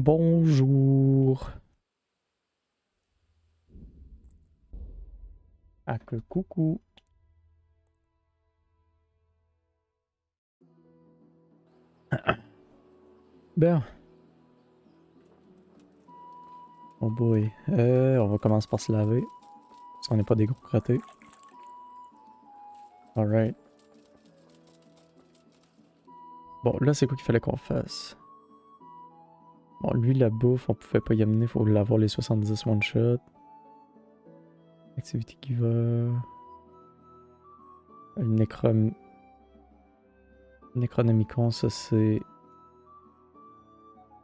Bonjour. Ah que coucou. Bien. Oh boy. On va commencer par se laver. Parce qu'on n'est pas des gros crottés. Alright. Bon, là, c'est quoi qu'il fallait qu'on fasse? Bon, lui, la bouffe, on pouvait pas y amener. Faut l'avoir les 70 one-shot. Activité qui va... Le Necronomicon, ça c'est...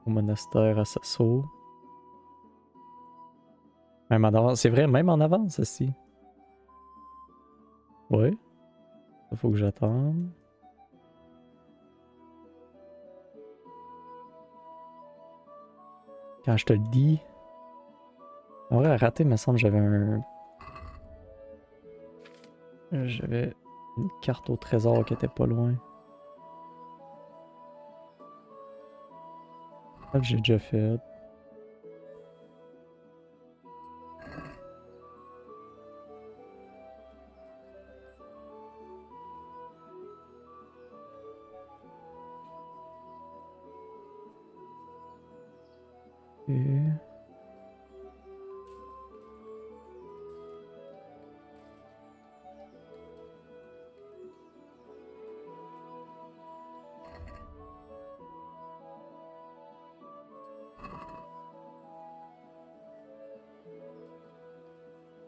Au monastère à Sasso. Même en avance. C'est vrai, même en avance, aussi. Ouais. Ça faut que j'attende. Quand je te le dis... En vrai, à rater, il me semble que j'avais un... J'avais une carte au trésor qui était pas loin. Ça, j'ai déjà fait. Et...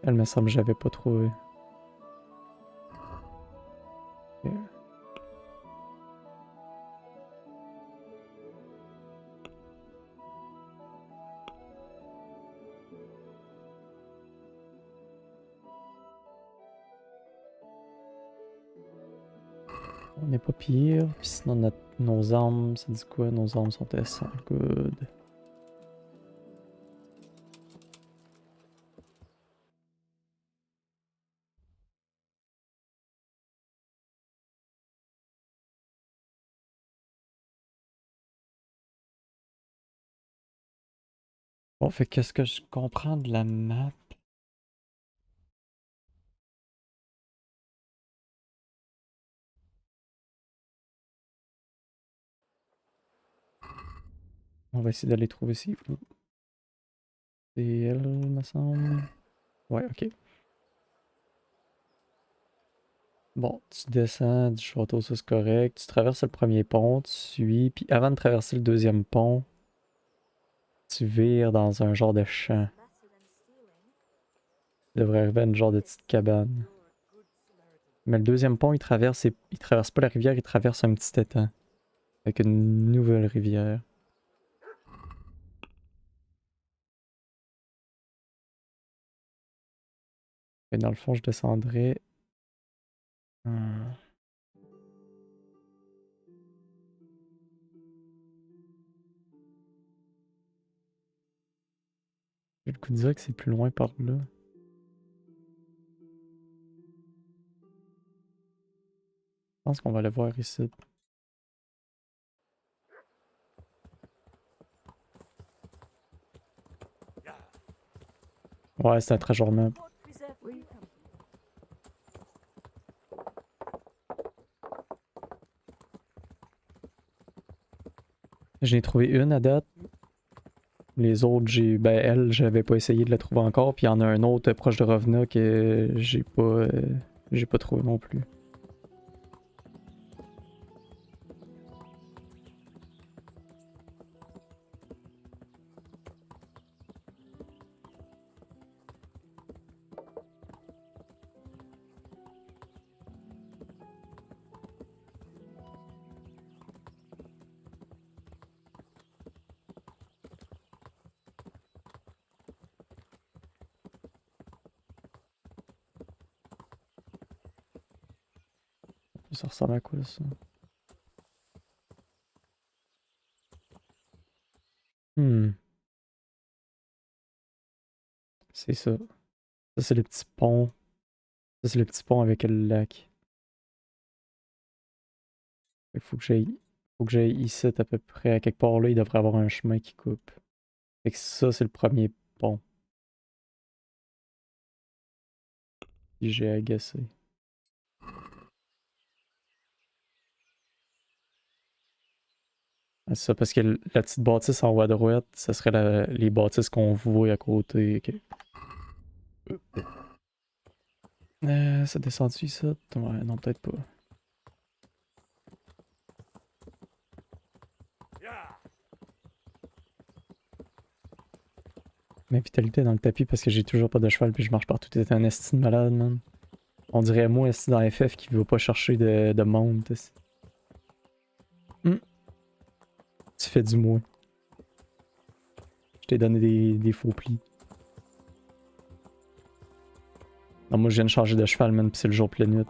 Elle me semble que j'avais pas trouvé. Ok. On n'est pas pire. Puis sinon, nos armes, ça dit quoi? Nos armes sont à 100. Good. Bon, fait qu'est-ce que je comprends de la map? On va essayer d'aller trouver ici. C'est elle, me semble. Ouais, ok. Bon, tu descends du château, ça c'est correct. Tu traverses le premier pont, tu suis. Puis avant de traverser le deuxième pont, tu vires dans un genre de champ. Tu devrais arriver à une genre de petite cabane. Mais le deuxième pont, il traverse pas la rivière, il traverse un petit étang. Avec une nouvelle rivière. Et dans le fond, je descendrai. Hmm. J'ai le coup de dire que c'est plus loin par là. Je pense qu'on va le voir ici. Ouais, c'est un trésor map. J'en ai trouvé une à date. Les autres, elle, j'avais pas essayé de la trouver encore. Puis il y en a un autre proche de Rovna que j'ai pas trouvé non plus. Ça ressemble à quoi ça? Hmm. C'est ça. Ça, c'est le petit pont. Ça, c'est le petit pont avec le lac. Il faut que j'aille Faut que j'aille ici à peu près. À quelque part là, il devrait y avoir un chemin qui coupe. Fait que ça, c'est le premier pont. Puis j'ai agacé. Ah, c'est ça, parce que la petite bâtisse en haut à droite, ça serait les bâtisses qu'on voit à côté. Ok. Ça descend dessus ça? Ouais, non, peut-être pas. Ma vitalité est dans le tapis parce que j'ai toujours pas de cheval puis je marche partout. T'es un esti de malade, man. On dirait moi, esti dans FF qui veut pas chercher de monde. Hmm. Tu fais du moins. Je t'ai donné des faux plis. Non, moi je viens de changer de cheval, man, pis c'est le jour pleine nuit.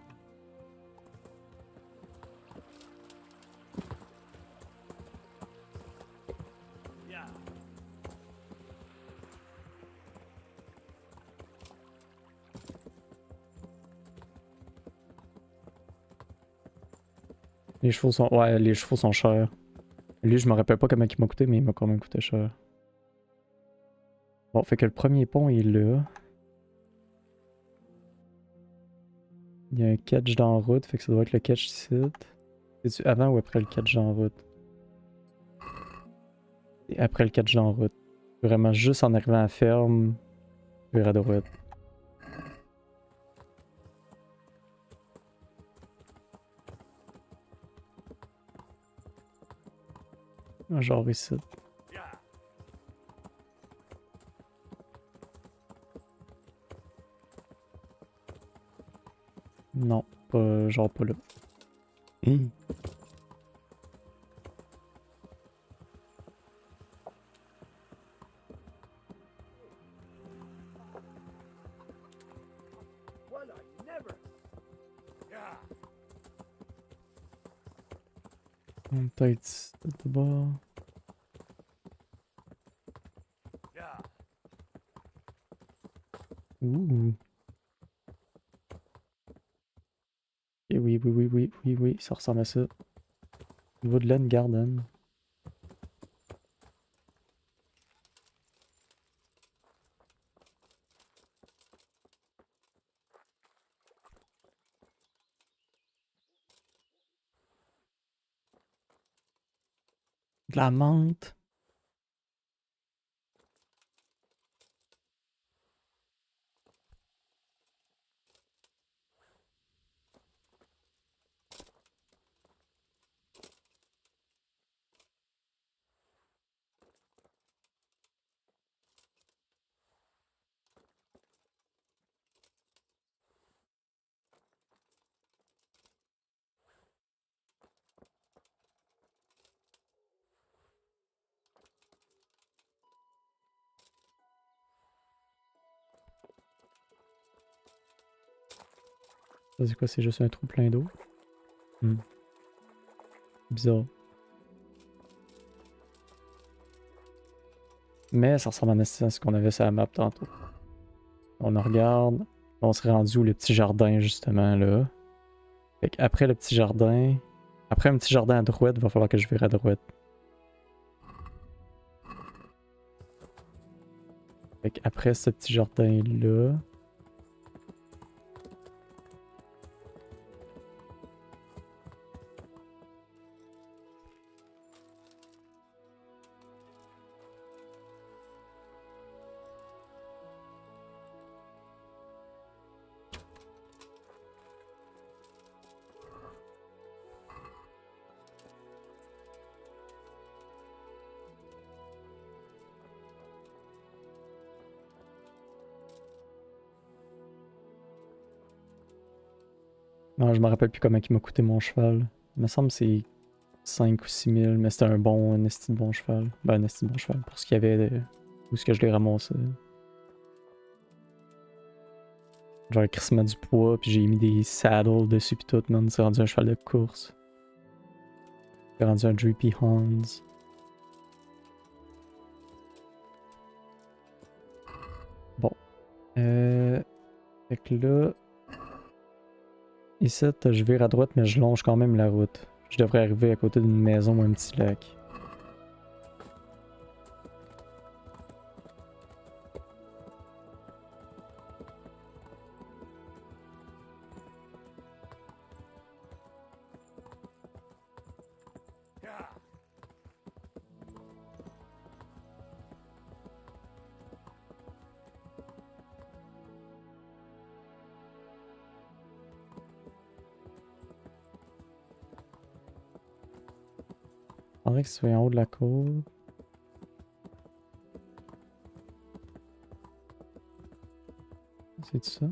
Les chevaux sont. Ouais, les chevaux sont chers. Lui, je me rappelle pas comment il m'a coûté, mais il m'a quand même coûté cher. Bon, fait que le premier pont il est là. Il y a un catch dans la route, fait que ça doit être le catch ici. C'est-tu avant ou après le catch dans la route? Et après le catch dans la route. Vraiment, juste en arrivant à la ferme, vers à droite. Genre ici. Non, pas, genre pas là. Hey. Peut-être de bord. Ouh. Et oui, oui, oui, oui, oui, oui, ça ressemble à ça. Woodland Garden. De la menthe. Ça, c'est quoi? C'est juste un trou plein d'eau? Bizarre. Mais ça ressemble à ce qu'on avait sur la map tantôt. On en regarde. On serait rendu où le petit jardin, justement, là. Fait qu'après le petit jardin... Après un petit jardin à droite, il va falloir que je vire à droite. Fait qu'après ce petit jardin-là... Non, je me rappelle plus comment il m'a coûté mon cheval. Il me semble que c'est 5 ou 6 000, mais c'était un esti de bon cheval. Ben, un esti de bon cheval pour ce qu'il y avait où est-ce que je l'ai ramassé. Genre, il crissement du poids, puis j'ai mis des saddles dessus, puis tout, man. C'est rendu un cheval de course. C'est rendu un Drippy Hans. Bon. Fait que là... Ici, je vire à droite, mais je longe quand même la route. Je devrais arriver à côté d'une maison ou un petit lac. Il faudrait que ce soit en haut de la côte. C'est ça?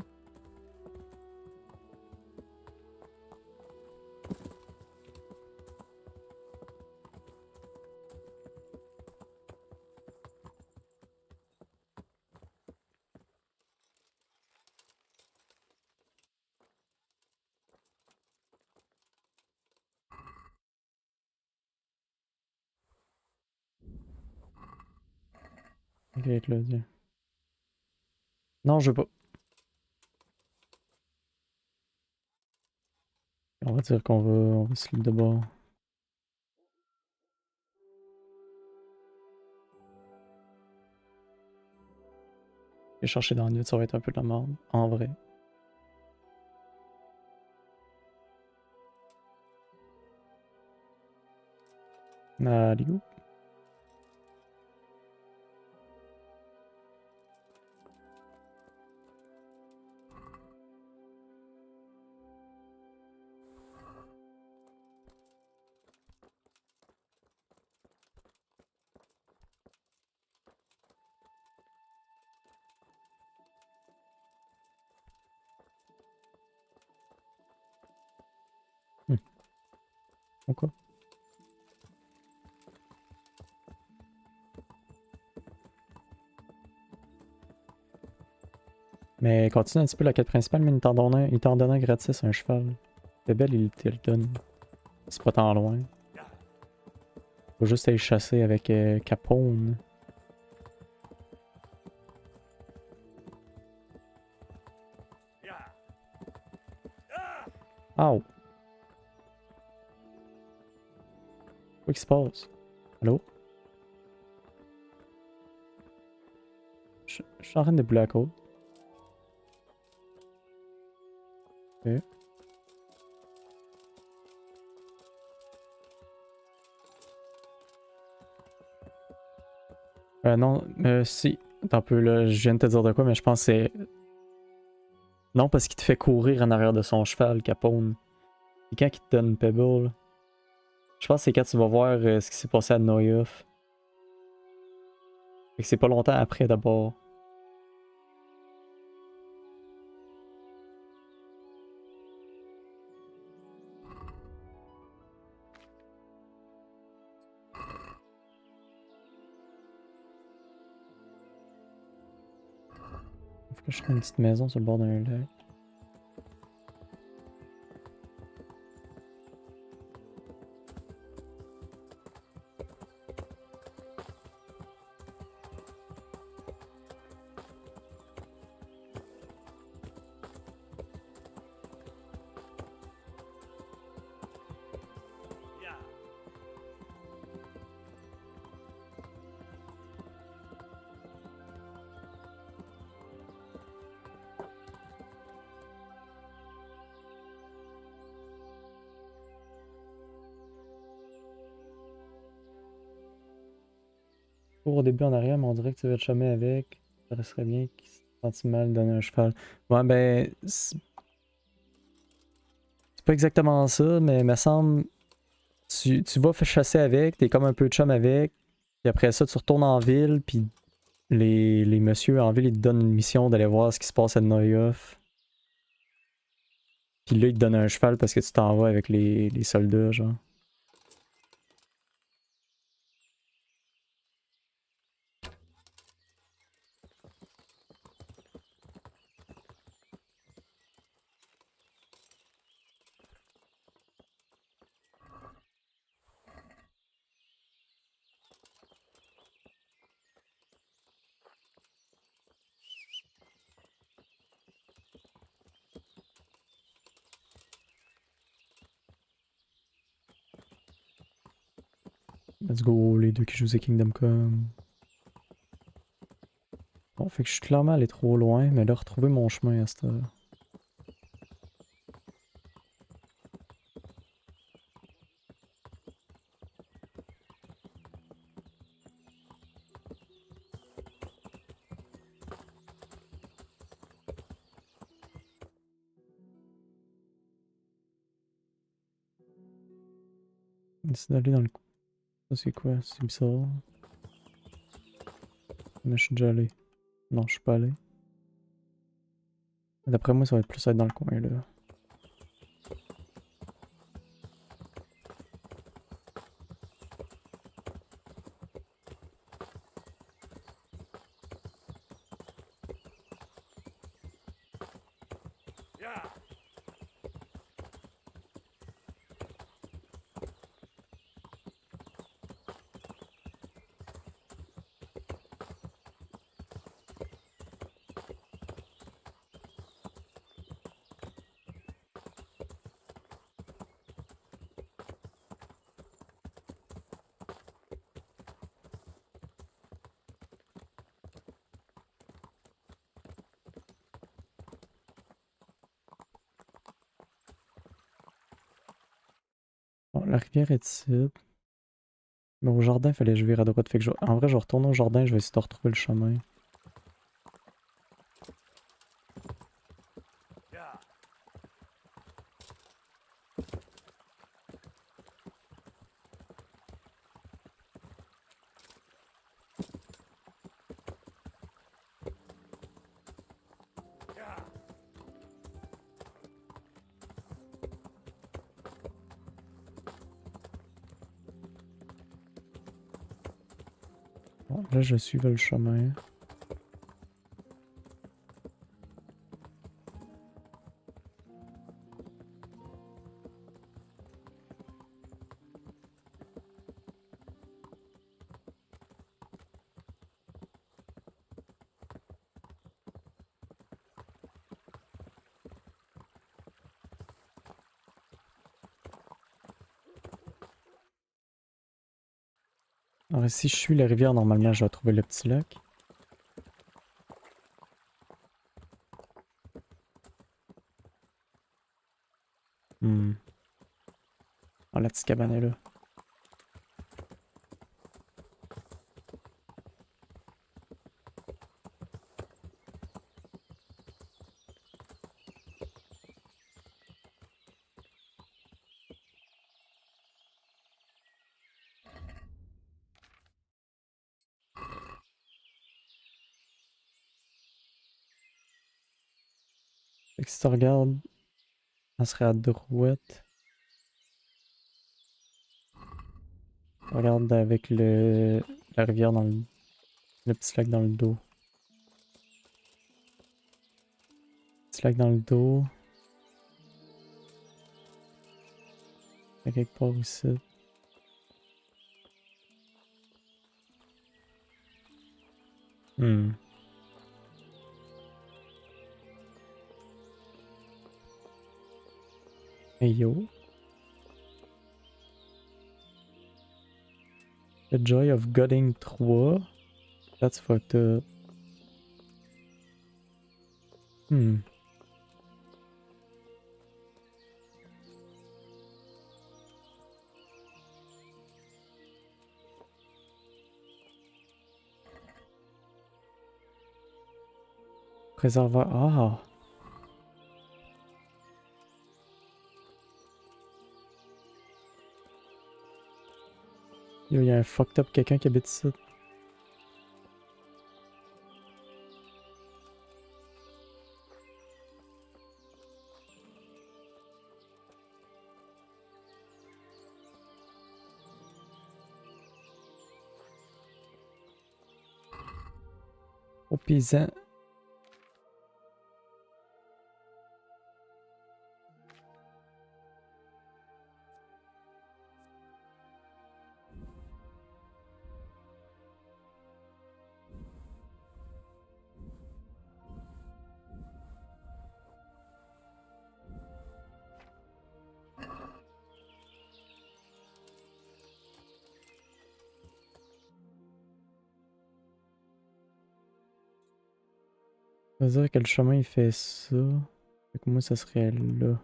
Ok, Claudia. Non, je veux pas. On va dire on va slip de bord. Je vais chercher dans le nuit, ça va être un peu de la merde. En vrai. Allez, go. Pourquoi? Mais continue un petit peu la quête principale, mais il t'en donne un gratis, un cheval. C'est belle, il te le donne. C'est pas tant loin. Faut juste aller chasser avec Capone. Oh! Quoi qui se passe? Allô? Je suis en train de bouler à côte. Ok. Non, si. Attends un peu là, je viens de te dire de quoi, mais je pense que c'est. Non, parce qu'il te fait courir en arrière de son cheval, Capone. C'est quand il te donne une Pebble. Je pense que c'est quand tu vas voir ce qui s'est passé à Noyoff. Fait que c'est pas longtemps après d'abord. Faut que je trouve une petite maison sur le bord d'un lac. Pour au début en arrière, mais on dirait que tu veux te chômer avec. Ça serait bien qu'il se sente mal de donner un cheval. Ouais, ben. C'est pas exactement ça, mais il me semble. Tu vas chasser avec, t'es comme un peu de chum avec. Puis après ça, tu retournes en ville, puis les messieurs en ville, ils te donnent une mission d'aller voir ce qui se passe à Neuhoff. Puis là, ils te donnent un cheval parce que tu t'en vas avec les soldats, genre. Let's go, les deux qui jouent The Kingdom Come. Bon, fait que je suis clairement allé trop loin, mais là, retrouver mon chemin à cette heure. J'essaie d'aller dans le... Ça c'est quoi? C'est bizarre. Mais je suis déjà allé. Non, je suis pas allé. D'après moi, ça va être plus être dans le coin, là. Bon, la rivière est ici. Mais au jardin, il fallait que je vire à droite. Fait que en vrai, je vais retourner au jardin, je vais essayer de retrouver le chemin. Bon, là, je suis le chemin. Alors, si je suis la rivière, normalement, je vais trouver le petit lac. Oh, la petite cabane est là. Fait que si tu regardes, elle serait à droite. Regarde avec la rivière dans le petit lac dans le dos. Petit lac dans le dos. Il y a quelque part ici. Hey yo. The Joy of Godding 3. That's fucked up. Préservoir. Ah! Yo, y'a un fucked up quelqu'un qui habite ici. Au paysan. Ça veut dire que le chemin il fait ça. Fait que moi ça serait là.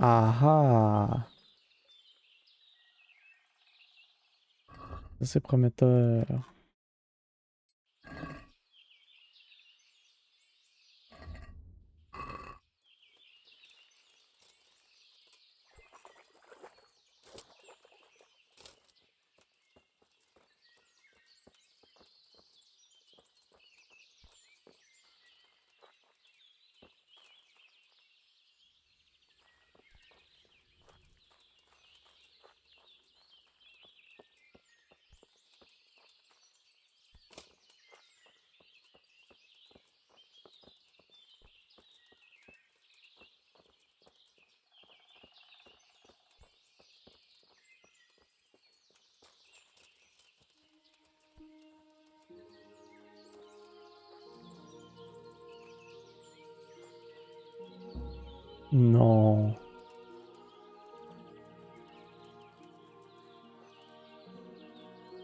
Ah ah! Ça c'est prometteur. Non.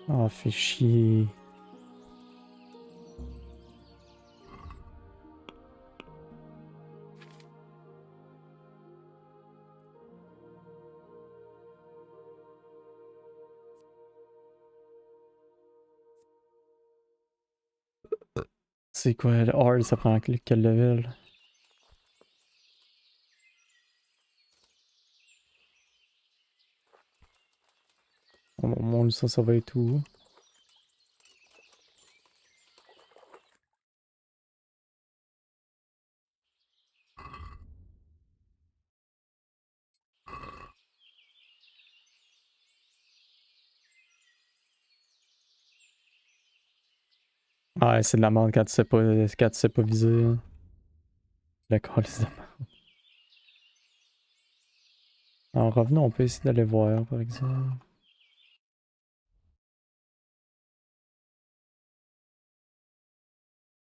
Ah, fait chier. C'est quoi le hard, ça prend quel level? Au moins ça va être où? Ah, c'est de la merde quand tu sais pas viser. Hein. La calice de merde. En revenant, on peut essayer d'aller voir, par exemple.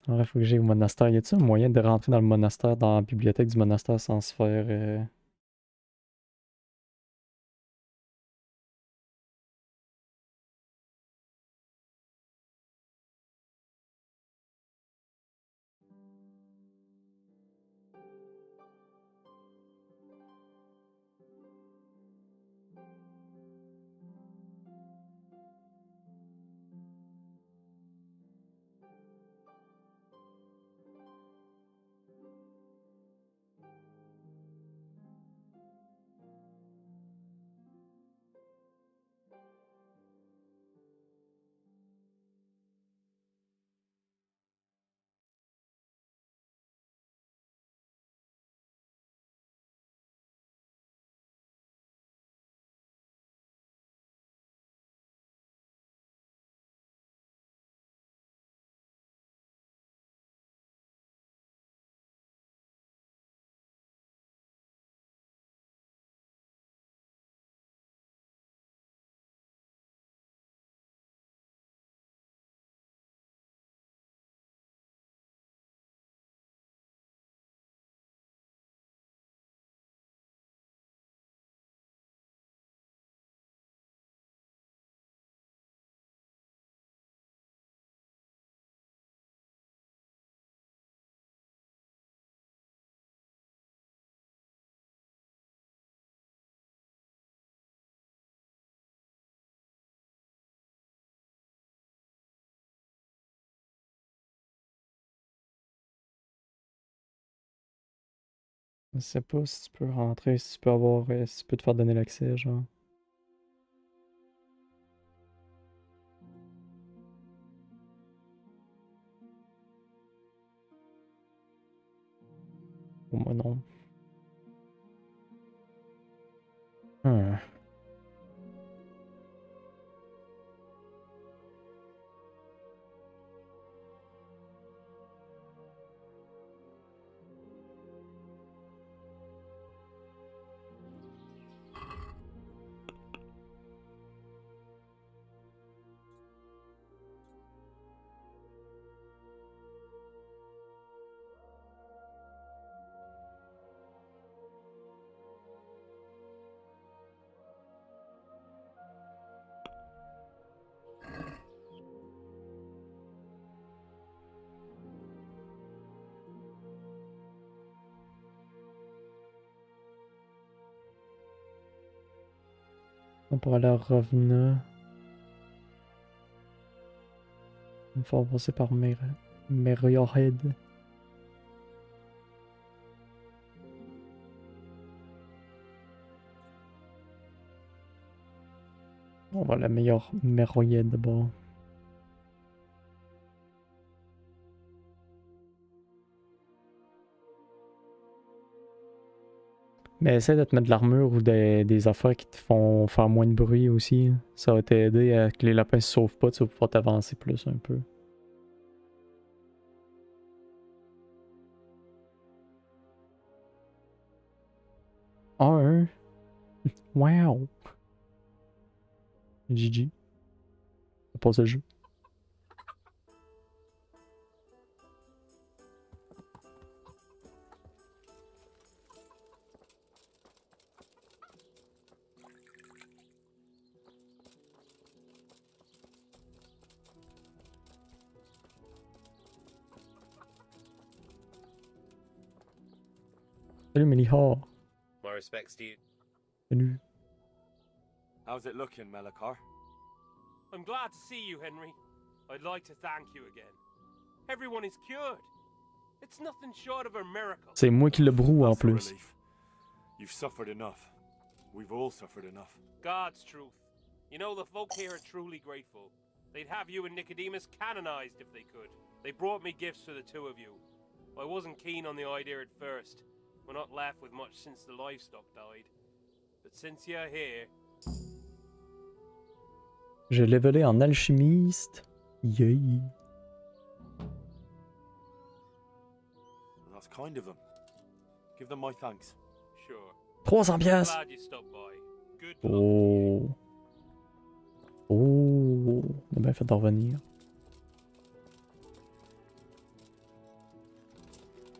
Alors, il faut que j'aille au monastère. Y a-t-il un moyen de rentrer dans le monastère, dans la bibliothèque du monastère sans se faire. Je sais pas si tu peux rentrer, si tu peux avoir. Si tu peux te faire donner l'accès, genre. Pour moi, non. Hmm. On pourrait aller à Revenant. Il faut passer par Mercredi. On va la meilleure Mercredi d'abord. Mais essaie de te mettre de l'armure ou des affaires qui te font faire moins de bruit aussi. Ça va t'aider à que les lapins se sauvent pas, tu vas pouvoir t'avancer plus un peu. Un. Wow. GG. On passe le jeu. Salut Meliha. My respects to you. Salut. How's it looking, Melikar? I'm glad to see you, Henry. I'd like to thank you again. Everyone is cured. It's nothing short of a miracle. C'est moi qui le broue en That's a plus. relief. You've suffered enough. We've all suffered enough. God's truth. You know, the folk here are truly grateful. They'd have you and Nicodemus canonized if they could. They brought me gifts for the two of you. I wasn't keen on the idea at first. We're not left with much since the livestock died. But since you're here... J'ai levelé en alchimiste. Yay. That's kind of them. Give them my thanks. Sure. 300 piastres. Glad you stopped by. Good luck. Oh. Oh. On a bien fait d'en revenir.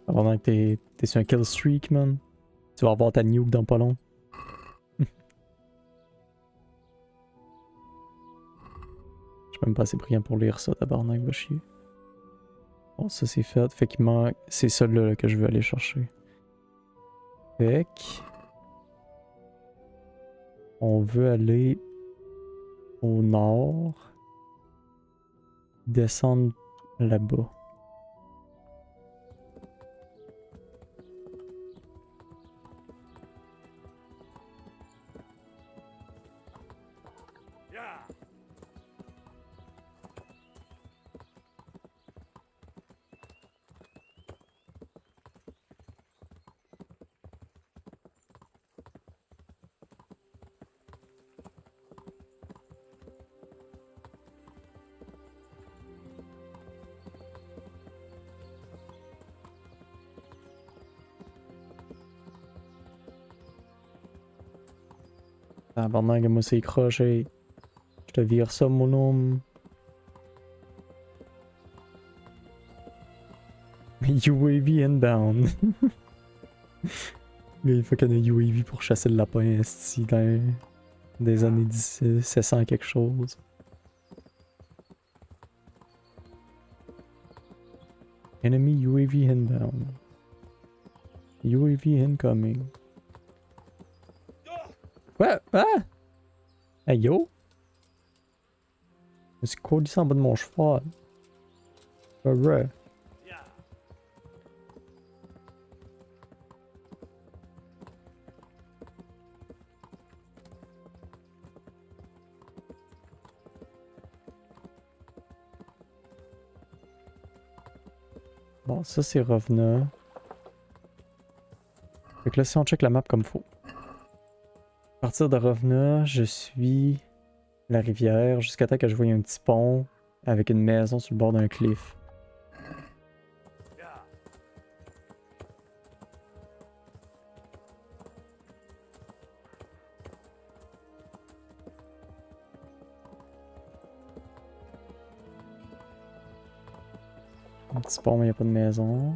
Pendant que t'es sur un kill streak, man. Tu vas avoir ta nuke dans pas long. Je suis même pas assez brillant pour lire ça, tabarnak, va chier. Bon, ça c'est fait. Fait qu'il manque. C'est ça là que je veux aller chercher. Fait que... On veut aller au nord. Descendre là-bas. Yeah. Tabarnak, moi c'est croché. Je te vire ça, mon homme. UAV inbound. Il faut qu'il y ait un UAV pour chasser le lapin esti dans des années 1700 quelque chose. Enemy UAV inbound. UAV incoming. Quoi? Ah! Hey yo! Je me suis collé en bas de mon cheval. Ouais. Bon, ça c'est revenant. Fait que là, si on check la map comme faut. À partir de Revenant, je suis la rivière jusqu'à temps que je voie un petit pont avec une maison sur le bord d'un cliff. Un petit pont, mais il n'y a pas de maison.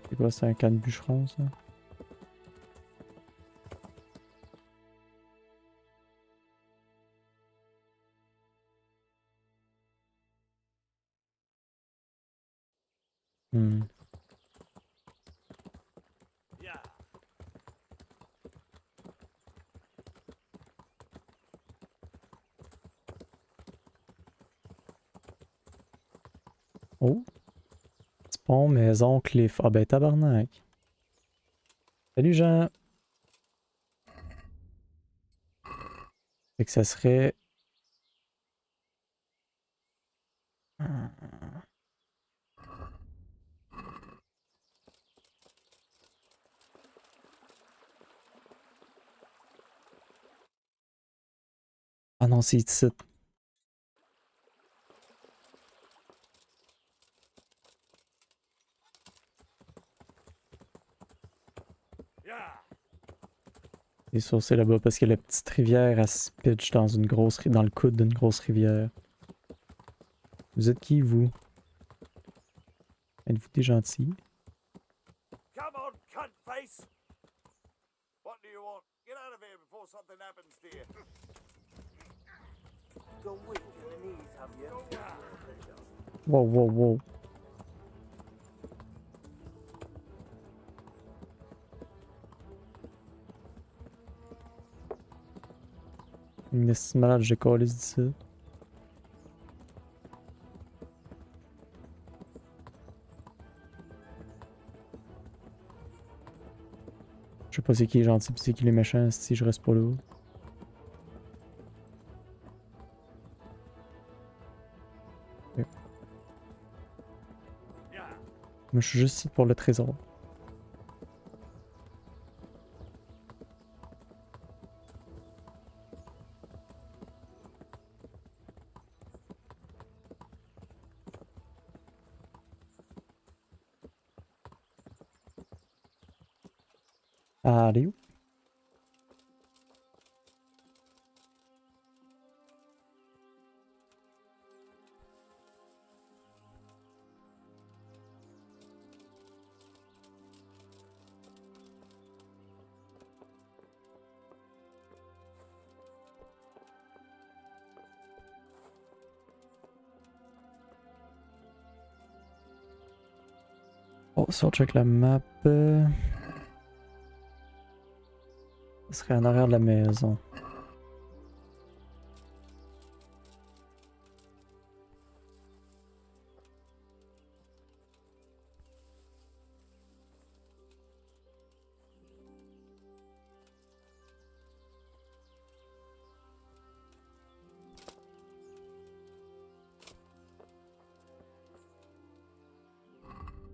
C'est quoi, c'est un camp de bûcheron, ça? Hmm. Yeah. Oh. Petit pont, maison, cliff. Ah ben tabarnak. Salut Jean. Fait que ça serait... Ah non, c'est ici. Yeah. C'est sûr, c'est là-bas parce que la petite rivière, elle se pitch dans une grosse dans le coude d'une grosse rivière. Vous êtes qui, vous? Êtes-vous des gentils? Come on, cunt face. What do you want? Get out of here before something happens to you. Gone weak in the knees, have you? Wow, wow, wow. Une esti malade, j'ai collé d'ici. Je sais pas c'est qui est gentil pis c'est qui les méchants si je reste pas là. Ok. Yeah. Moi je suis juste ici pour le trésor. Allez où? Oh, si on check la map. Ce serait en arrière de la maison.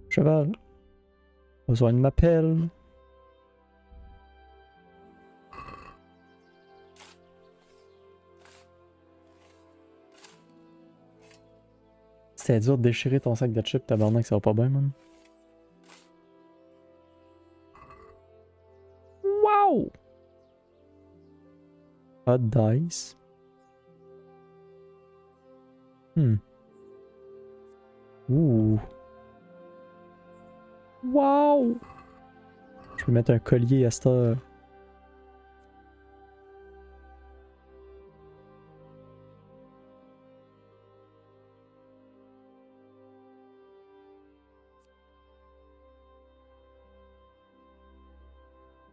Cheval. Besoin de ma pelle. C'était dur de déchirer ton sac de chips, tabarnak, ça va pas bien, man. Wow! Hot dice. Ouh. Wow! Je peux mettre un collier à cette heure.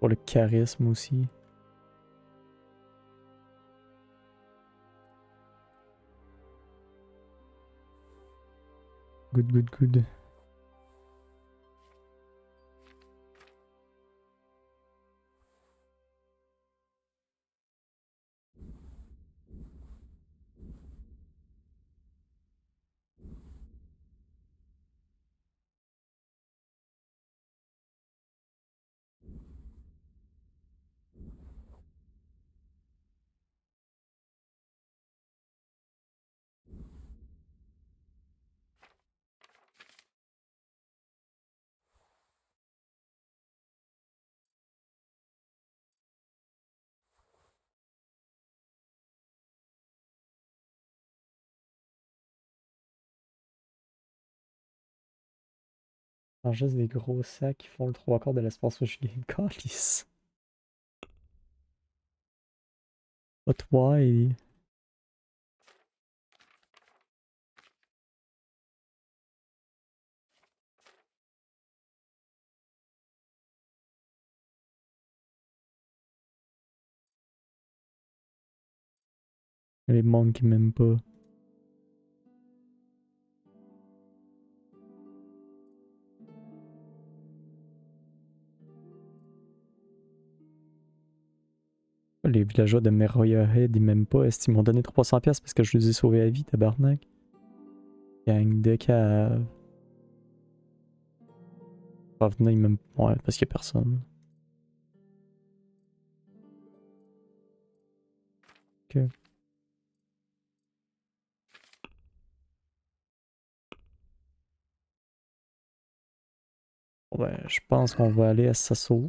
Pour le charisme aussi. Good, good, good. Alors juste des gros sacs qui font le 3/4 de l'espace où je game calice. But why? Les mondes qui m'aiment pas. Les villageois de Mercredi, ils m'aiment pas. Est-ce qu'ils m'ont donné 300$ parce que je les ai sauvés à vie, tabarnak? Gang de cave. Pas venir, ils m'aiment. Ouais, parce qu'il y a personne. Ok. Ouais, je pense qu'on va aller à Sasso.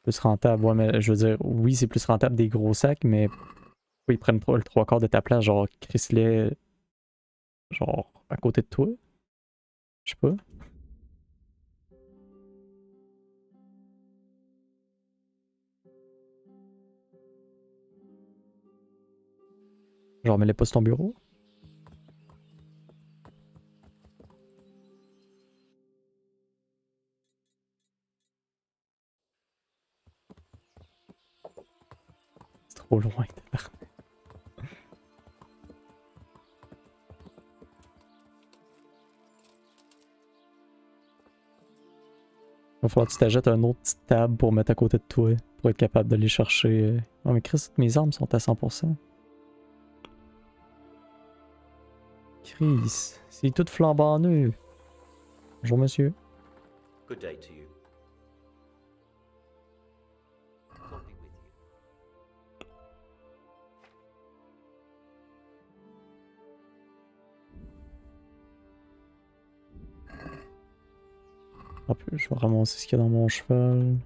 Plus rentable, ouais, mais je veux dire, oui, c'est plus rentable des gros sacs, mais pourquoi ils prennent pas le 3/4 de ta place, genre Chrysley, genre à côté de toi? Je sais pas. Genre, mets-les pas sur ton bureau. C'est trop loin, tabarnak. Va falloir que tu t'achètes un autre petite table pour mettre à côté de toi, pour être capable d'aller chercher. Non, mais Chris, toutes mes armes sont à 100%. Chris, c'est tout flambant neuf. Bonjour, monsieur. Good day to you. God be with you. Hop, je vais ramasser ce qu'il y a dans mon cheval.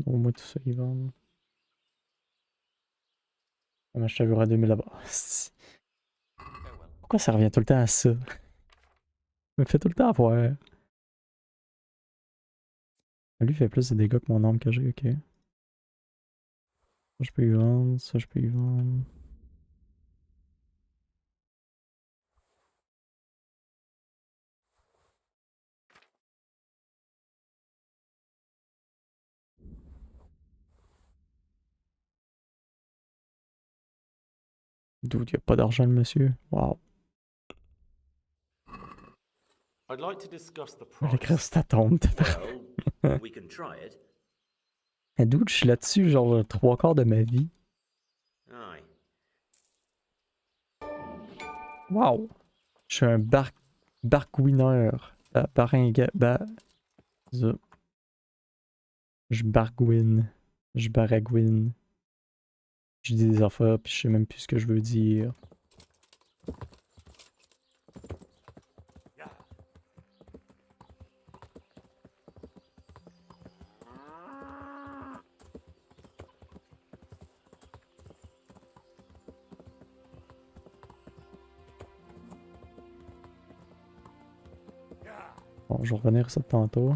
Au moins tout ça, ils vendent. On va acheter un bureau à 2000 là-bas. Pourquoi ça revient tout le temps à ça? Me fait tout le temps avoir. Lui fait plus de dégâts que mon arme que j'ai, ok. Ça je peux y vendre, ça je peux y vendre. D'où il n'y a pas d'argent le monsieur. Wow. I'd like to discuss the Je vais l'écrire price. sur ta tombe. Well, we can try it. D'où je suis là-dessus, genre le 3/4 de ma vie. Aye. Wow. Je suis un bargouineur. Baringa. Je bargouine. Je baragouine. Je dis des affaires, puis je sais même plus ce que je veux dire. Bon, je vais revenir à ça tantôt.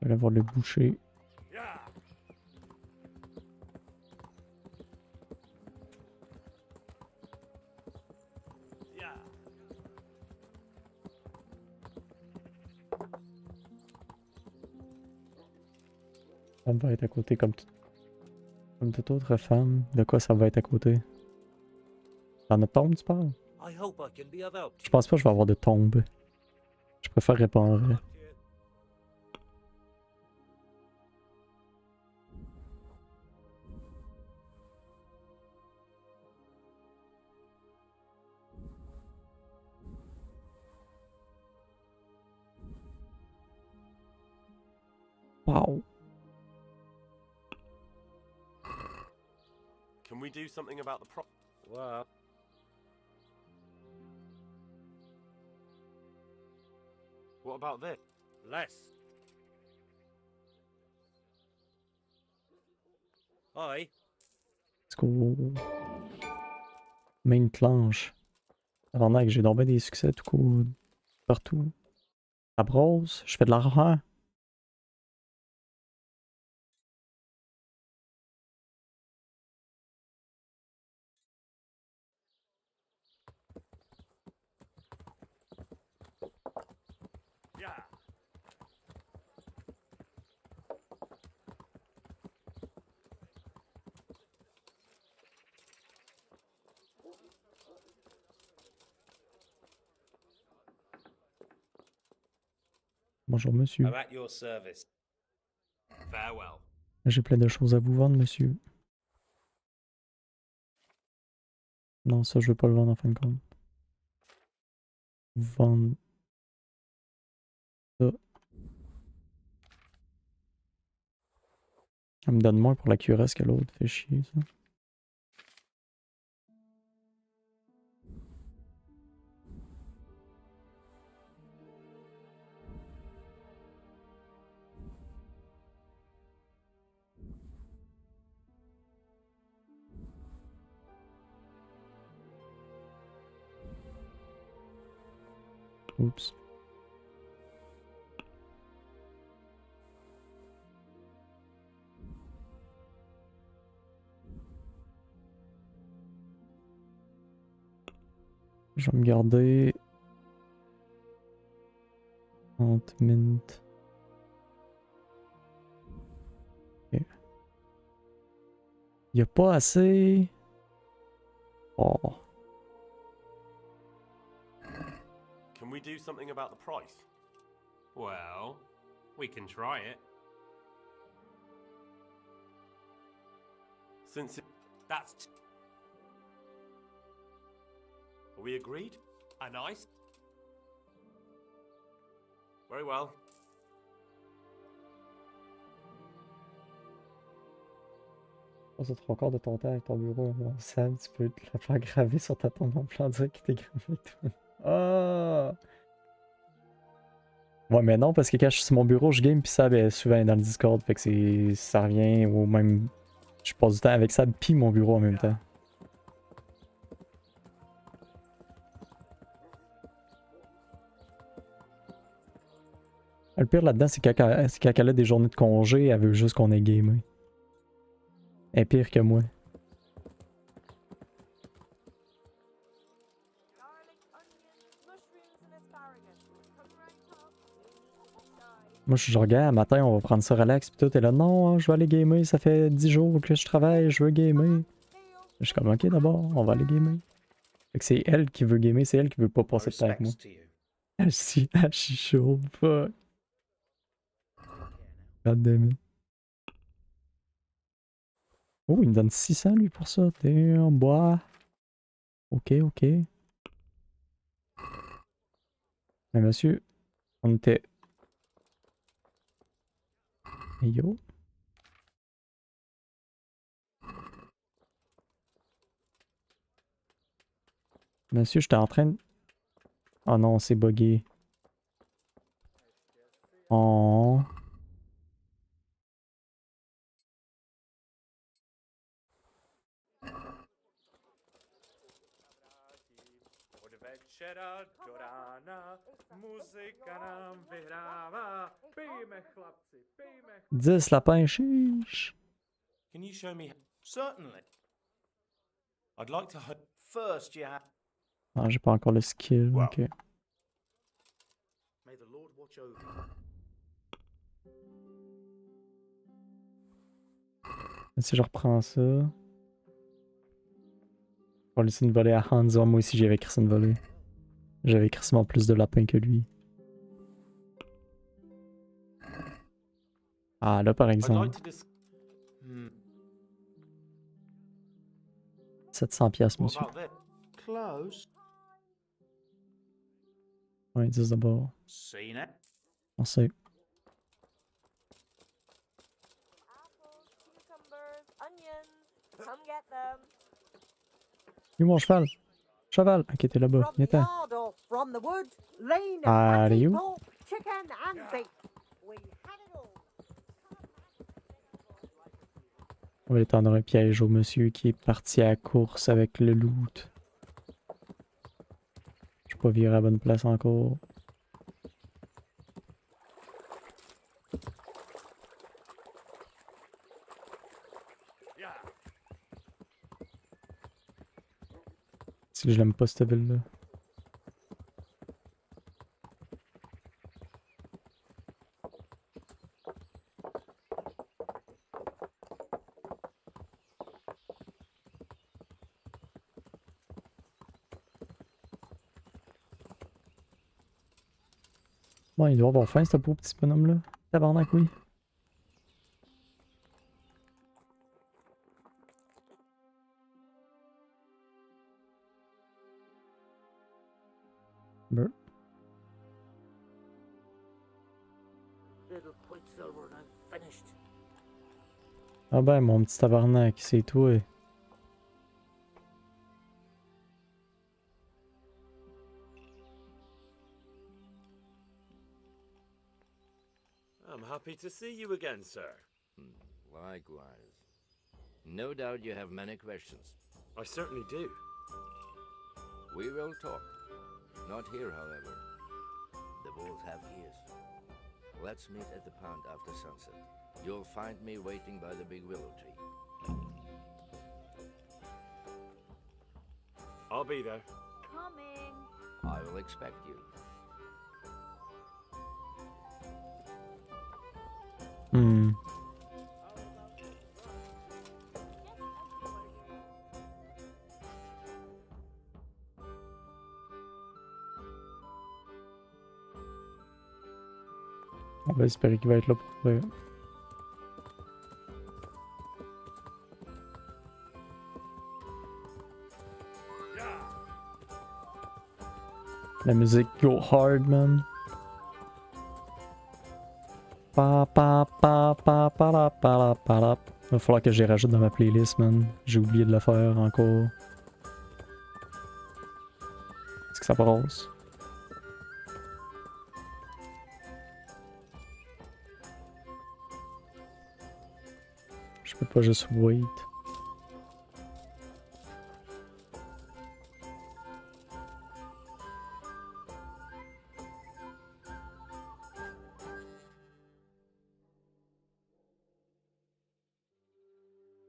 Je vais aller voir le boucher. Ça va être à côté comme toute autre femme. De quoi ça va être à côté? Dans notre tombe, tu parles? I hope I can be of help to Je pense pas que je vais avoir de tombe. Je préfère répondre. you. Wow. Can we do something about the pro? Well, What about this? less. I Let's go. Main planche. Avant que j'ai donc bien des succès tout court. Partout. La brosse, je fais de l'argent. yeah. Bonjour monsieur. I'm at your service. Farewell. J'ai plein de choses à vous vendre, monsieur. Non, ça je veux pas le vendre en fin de compte. Vendre ça. Elle me donne moins pour la cuirasse que l'autre, fait chier ça. Oups. Je vais me garder 30 minutes. Ok. Y a pas assez. Oh. Can we do something about the price? Well, we can try it. Since that's are we agreed? A nice. Very well. Passe 3 quarts de ton temps avec ton bureau. Bon, Sam, tu peux te le faire graver sur ta tombe en plan dire qu'il t'est gravé avec toi. Ah! Ouais, mais non, parce que quand je suis sur mon bureau, je game, puis Sab est souvent dans le Discord, fait que ça revient au même. Je passe du temps avec Sab, puis mon bureau en même temps. Le pire là-dedans, c'est quand elle a des journées de congé, elle veut juste qu'on ait gamé. Elle est pire que moi. Moi, je regarde, matin, on va prendre ça relax, pis tout, et là, non, je vais aller gamer, ça fait 10 jours que je travaille, je veux gamer. Je suis comme, ok, d'abord, on va aller gamer. Fait que c'est elle qui veut gamer, c'est elle qui veut pas passer de temps avec moi. Respects to you. Elle chie chaud, fuck. God damn it. Oh, il me donne 600 lui pour ça. Damn, bois. Ok, ok. Mais monsieur, on était. Hey yo. Monsieur, j'étais en train de. Oh non, c'est buggé. Oh. Večera do rána, muzika nám vyhrává. Pijme, chlapci, pijme. 10 lapins, chiche. Can you show me? Certainly. I'd like to. First, you have. Ah, j'ai pas encore le skill, Wow. ok. May the Lord watch over you. Si je reprends ça. On va laisser une volée à Hanzo. Moi aussi j'avais crissé une volée. J'avais crissement plus de lapins que lui. Ah là par I'd exemple. like to dis- Hmm. 700 piastres What monsieur. about this? Close. Ouais, 10 de bord. Seen it? Merci. Apples, cucumbers, onions. Come get them. Où mon cheval? Cheval! Ok, t'es là-bas. From Viens the ten. yard or from the wood, lean Are fatty you? pork, chicken and beef. We had it all. On va aller tendre un piège au monsieur qui est parti à la course avec le loot. Je suis pas viré à la bonne place encore. Yeah. Si je l'aime pas cette ville-là. Bon, il doit avoir faim, ce beau petit bonhomme-là. Tabarnak, oui. Brr. Little Quicksilver and I'm finished. Ah ben, mon petit tabarnak, c'est toi. I'm happy to see you again, sir. Likewise. No doubt you have many questions. I certainly do. We will talk. Not here, however. The wolves have ears. Let's meet at the pond after sunset. You'll find me waiting by the big willow tree. I'll be there. Coming. I will expect you. Hmm. On va espérer qu'il va être là pour vrai. La musique go hard, man. Pa pa pa pa pa la pa la pa la. Va falloir que je les rajoute dans ma playlist, man. J'ai oublié de le faire encore. Est-ce que ça passe? Je peux pas juste wait.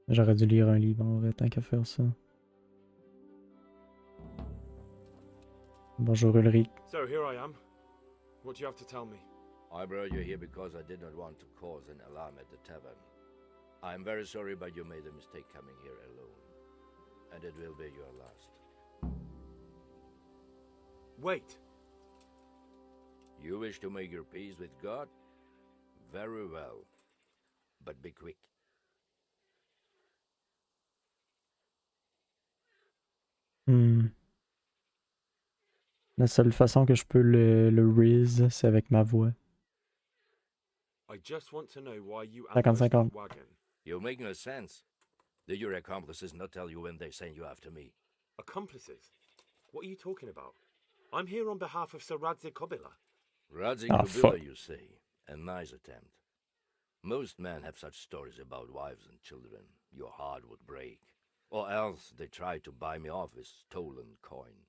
J'aurais dû lire un livre en vrai, tant qu'à faire ça. Bonjour Ulrich. So here I am. What do you have to tell me? I brought you here because I did not want to cause an alarm at the tavern. I am very sorry, but you made a mistake coming here alone. And it will be your last. Wait. You wish to make your peace with God? Very well. But be quick. Hmm. La seule façon que je peux le riz, c'est avec ma voix. I just want to know why you 50-50. ambushed that wagon. You make no sense. Did your accomplices not tell you when they sent you after me? Accomplices? What are you talking about? I'm here on behalf of Sir Radzik Kobila. Radzik Ah, Kubila, fuck. you say. A nice attempt. Most men have such stories about wives and children. Your heart would break. Or else they try to buy me off with stolen coin.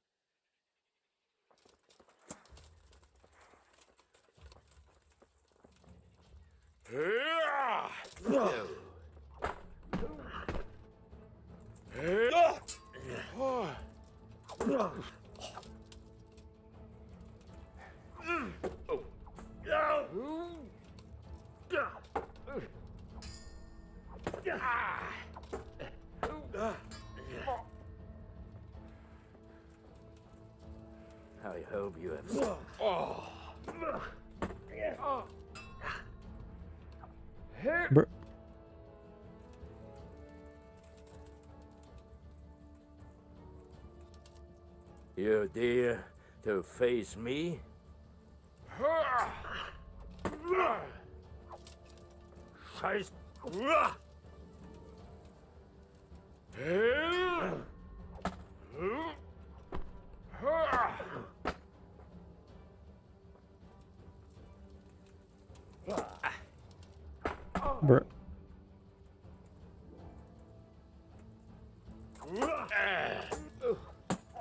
I hope you have. Bruh. You dare to face me? Scheiß. Bruh.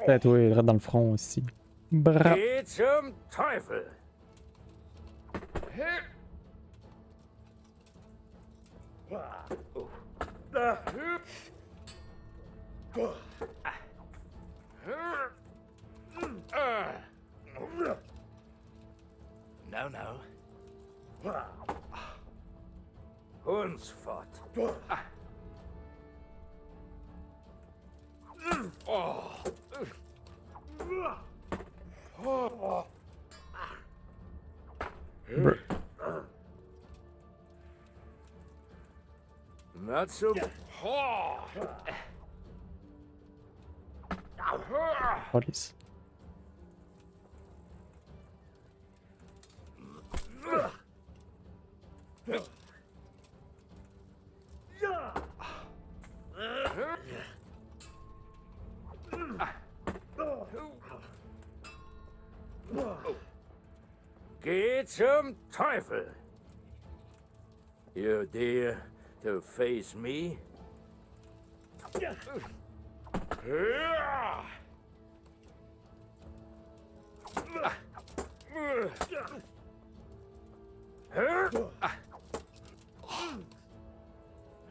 Peut-être, oui, il dans le front aussi. Bra. Geh zum Teufel! No, no. Uns fort. Bruh. Not so. Police. Geh zum Teufel! You dare to face me?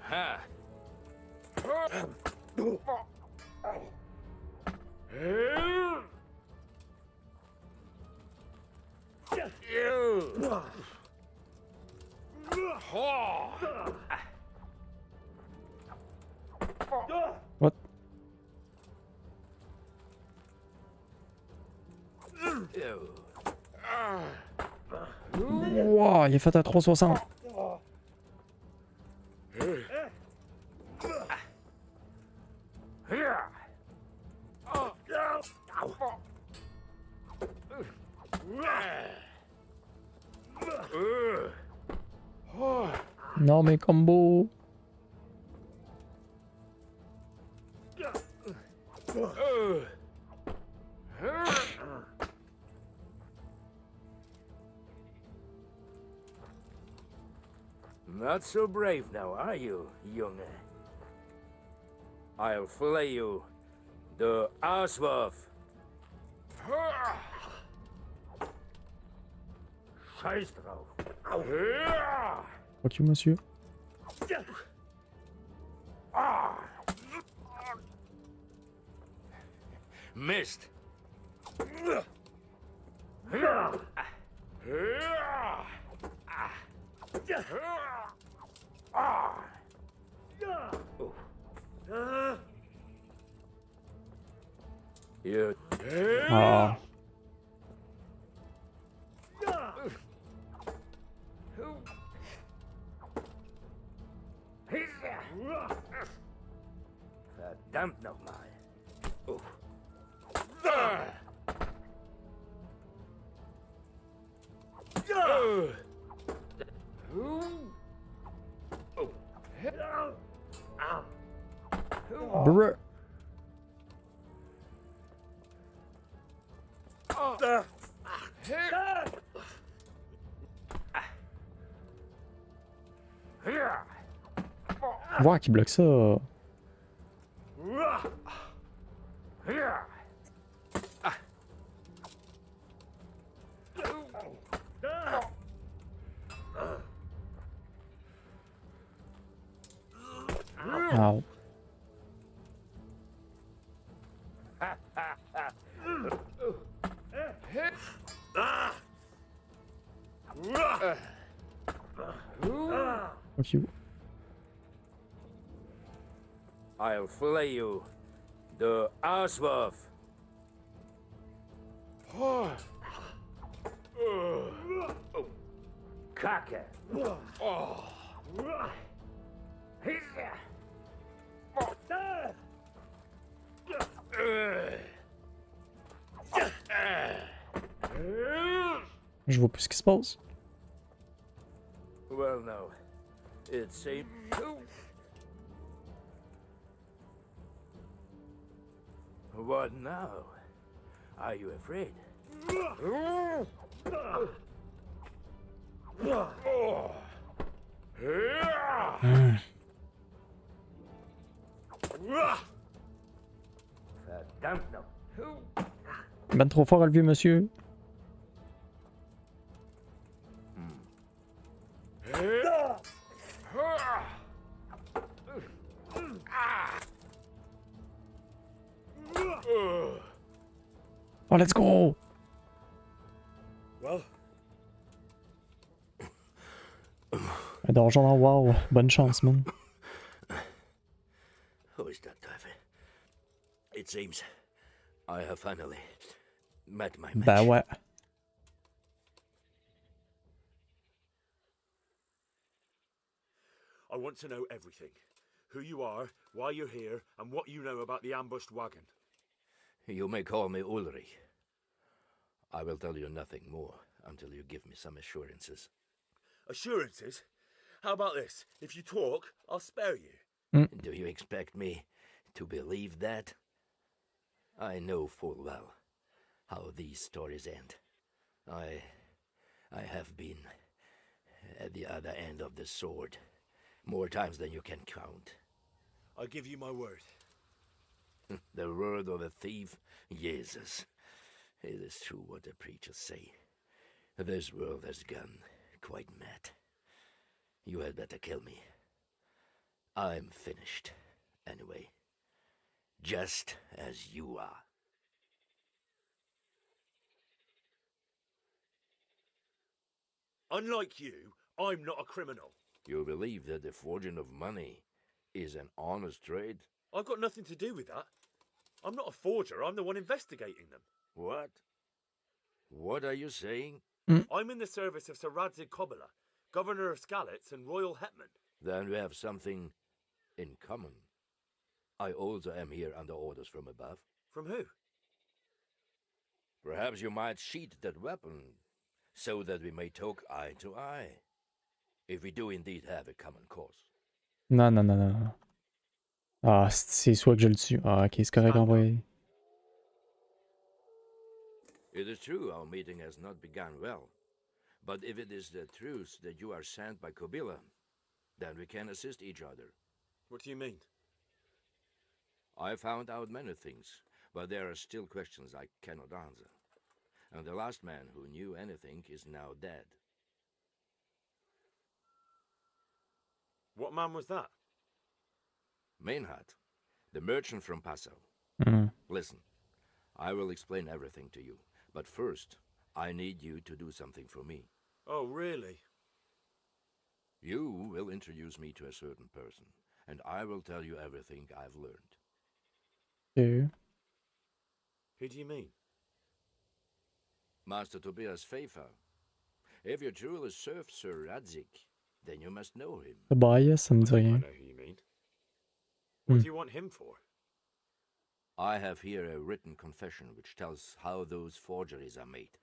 Ha! What? Wow, il a fait un 360. Non mais combo. Not so brave now, are you, Junge? I'll flay you. The Auswurf. Scheiß drauf. Fuck you, monsieur. Missed. You. Ah. Verdammt nochmal. Bruh. Voir qui bloque ça. Ow. Fuck you. I'll flay you. The Aswaf. Kaka. Je vois plus ce qui se passe. Well, no. It seems. What now? Are you afraid? Verdammt noch. Ben trop fort à le vieux monsieur. Oh, let's go! Well, Un donjon en wow. Bonne chance, man. Who is that driver? It seems I have finally met my match. Ben ouais. I want to know everything. Who you are, why you're here, and what you know about the ambushed wagon. You may call me Ulrich. I will tell you nothing more until you give me some assurances. Assurances? How about this? If you talk, I'll spare you. Do you expect me to believe that? I know full well how these stories end. I have been at the other end of the sword more times than you can count. I give you my word. The word of a thief? Jesus. It is true what the preachers say. This world has gone quite mad. You had better kill me. I'm finished, anyway. Just as you are. Unlike you, I'm not a criminal. You believe that the forging of money is an honest trade? I've got nothing to do with that. I'm not a forger, I'm the one investigating them. What? What are you saying? I'm in the service of Sir Radzig Kobyla, Governor of Skalitz and Royal Hetman. Then we have something in common. I also am here under orders from above. From who? Perhaps you might sheath that weapon, so that we may talk eye to eye. If we do indeed have a common cause. Non, non, non, non. Ah, c'est soit que je le tue. Ah, ok, c'est correct, envoyé. It is true our meeting has not begun well. But if it is the truth that you are sent by Kobyla, then we can assist each other. What do you mean? I found out many things, but there are still questions I cannot answer. And the last man who knew anything is now dead. What man was that? Mainhard, the merchant from Passau. Listen, I will explain everything to you, but first, I need you to do something for me. Oh, really? You will introduce me to a certain person, and I will tell you everything I've learned. Okay. Who do you mean? Master Tobias Pfeiffer. If you truly serve Sir Radzig, then you must know him. Bah, ça me dit I rien. know who you mean. What do you want him for? I have here a written confession which tells how those forgeries are made,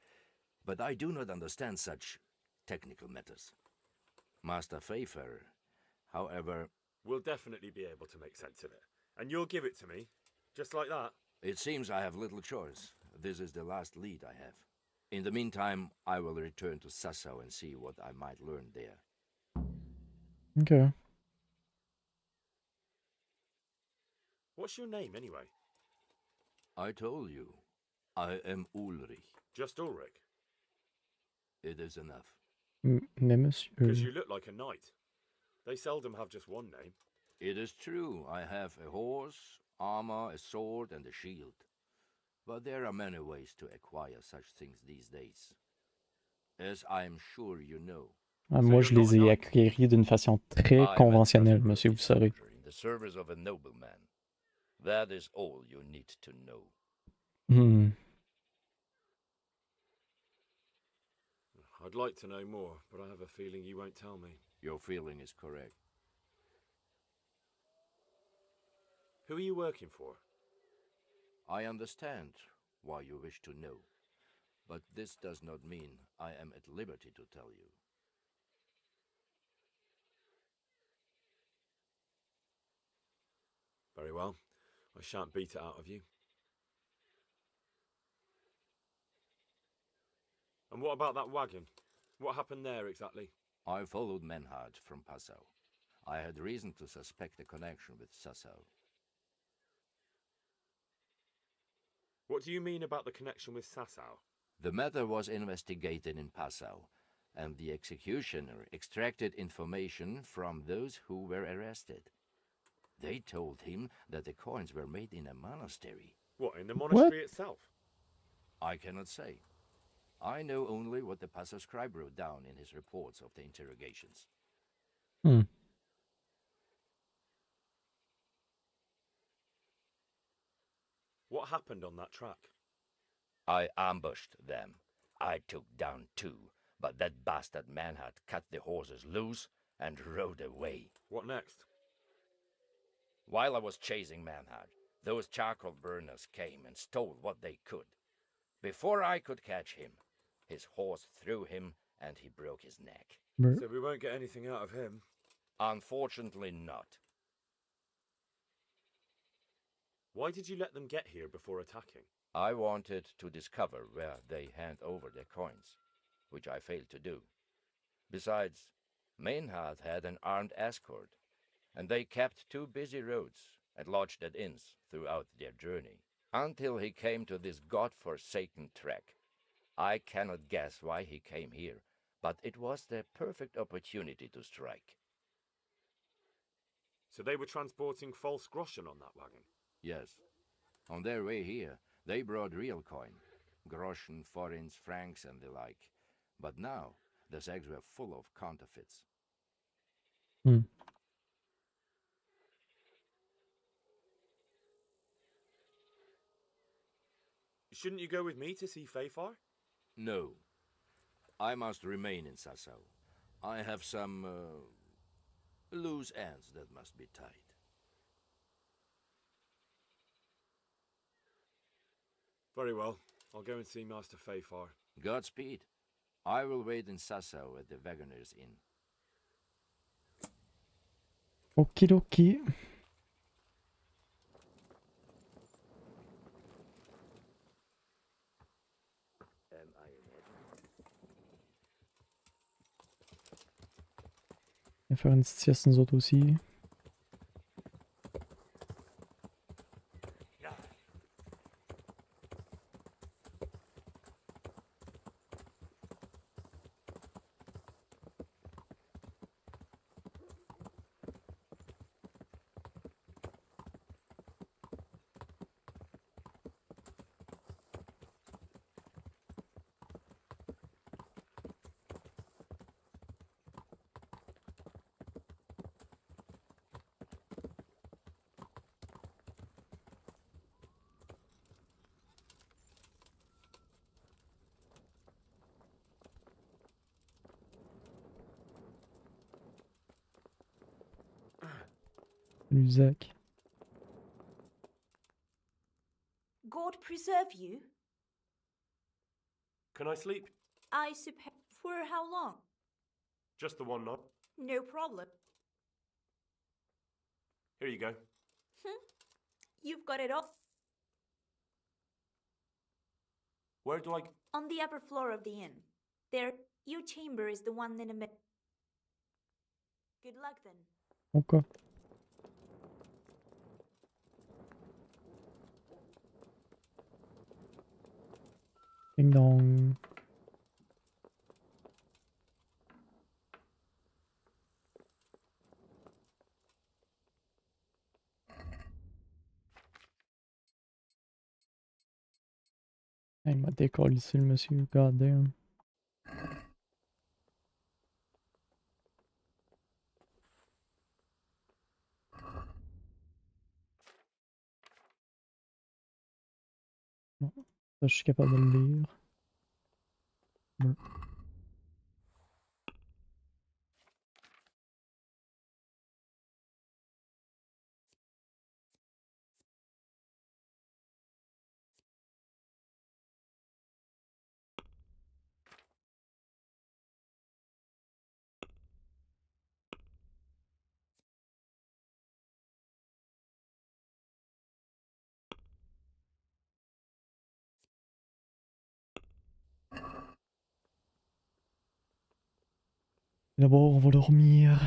but I do not understand such technical matters. Master Pfeiffer, however... We'll definitely be able to make sense of it. And you'll give it to me, just like that? It seems I have little choice. This is the last lead I have. In the meantime, I will return to Sassau and see what I might learn there. Ok. What's your name, anyway? I told you, I am Ulrich. Just Ulrich? It is enough. Mais monsieur... Because you look like a knight. They seldom have just one name. It is true, I have a horse, armor, a sword, and a shield. But there are many ways to acquire such things these days. As I am sure you know. Ah, moi, je les ai acquéris d'une façon très conventionnelle, monsieur, vous saurez. In the the service of a nobleman. That is all you need to know. I'd like to know more, but I have a feeling you won't tell me. Your feeling is correct. Who are you working for? I understand why you wish to know, but this does not mean I am at liberty to tell you. Very well. I shan't beat it out of you. And what about that wagon? What happened there exactly? I followed Menhard from Passau. I had reason to suspect a connection with Sassau. What do you mean about the connection with Sassau? The matter was investigated in Passau, and the executioner extracted information from those who were arrested. They told him that the coins were made in a monastery. What, in the monastery itself? I cannot say. I know only what the Passau scribe wrote down in his reports of the interrogations. What happened on that track? I ambushed them. I took down 2, but that bastard Menhard cut the horses loose and rode away. What next? While I was chasing Menhard, those charcoal burners came and stole what they could. Before I could catch him, his horse threw him and he broke his neck. So we won't get anything out of him? Unfortunately not. Why did you let them get here before attacking? I wanted to discover where they hand over their coins, which I failed to do. Besides, Menhard had an armed escort, and they kept 2 busy roads and lodged at inns throughout their journey, until he came to this god-forsaken track. I cannot guess why he came here, but it was the perfect opportunity to strike. So they were transporting false groschen on that wagon? Yes. On their way here, they brought real coin, groschen, forints, francs, and the like. But now, the sacks were full of counterfeits. Shouldn't you go with me to see Fafar? No. I must remain in Sassau. I have some loose ends that must be tied. Very well. I'll go and see Master Fafar. Godspeed. I will wait in Sassau at the Wagoner's Inn. Okidoki. On va faire une petite sieste nous autres aussi. Salut Zach. God preserve you. Can I sleep? I suppose. For how long? Just the one night. No problem. Here you go. You've got it all. Where do I... On the upper floor of the inn. There, your chamber is the one in the middle. Good luck then. Okay. Ding dong. Il m'a décollé ici le monsieur, goddamn. Ça, je suis capable de le lire. Ouais. D'abord, on va dormir.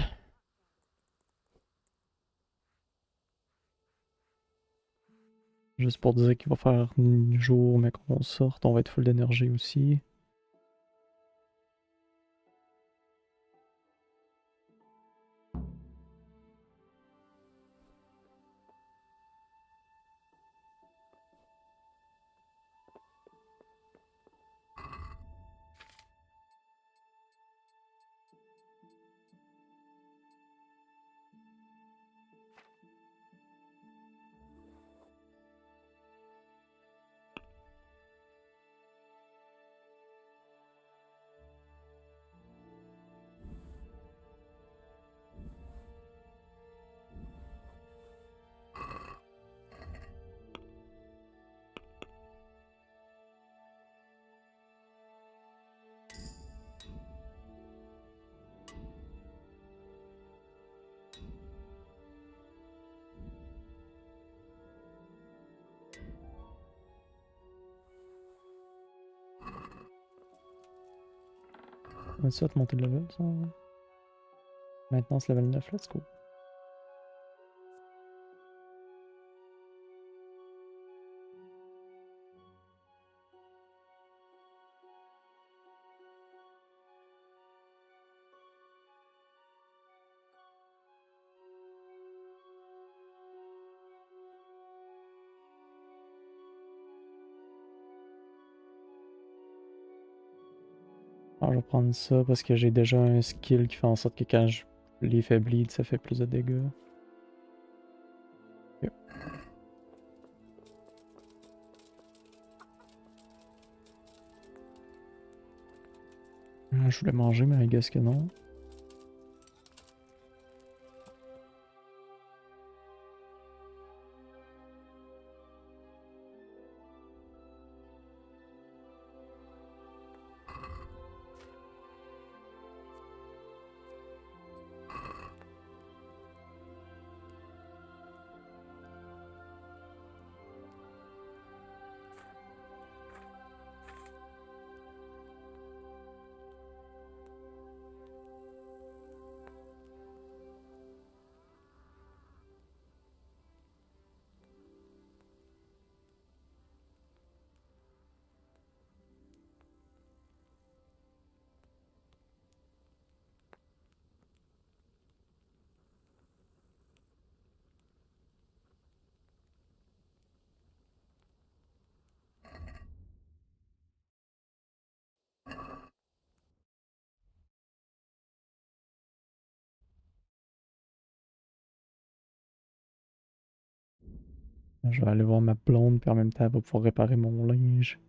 Juste pour dire qu'il va faire jour, mais qu'on sorte, on va être full d'énergie aussi. On va te monter de level, ça. Maintenant, c'est level 9, let's go. Alors, je vais prendre ça parce que j'ai déjà un skill qui fait en sorte que quand je les fais bleed, ça fait plus de dégâts. Ok. Je voulais manger, mais I guess que non. Je vais aller voir ma blonde, puis en même temps, elle va pouvoir réparer mon linge.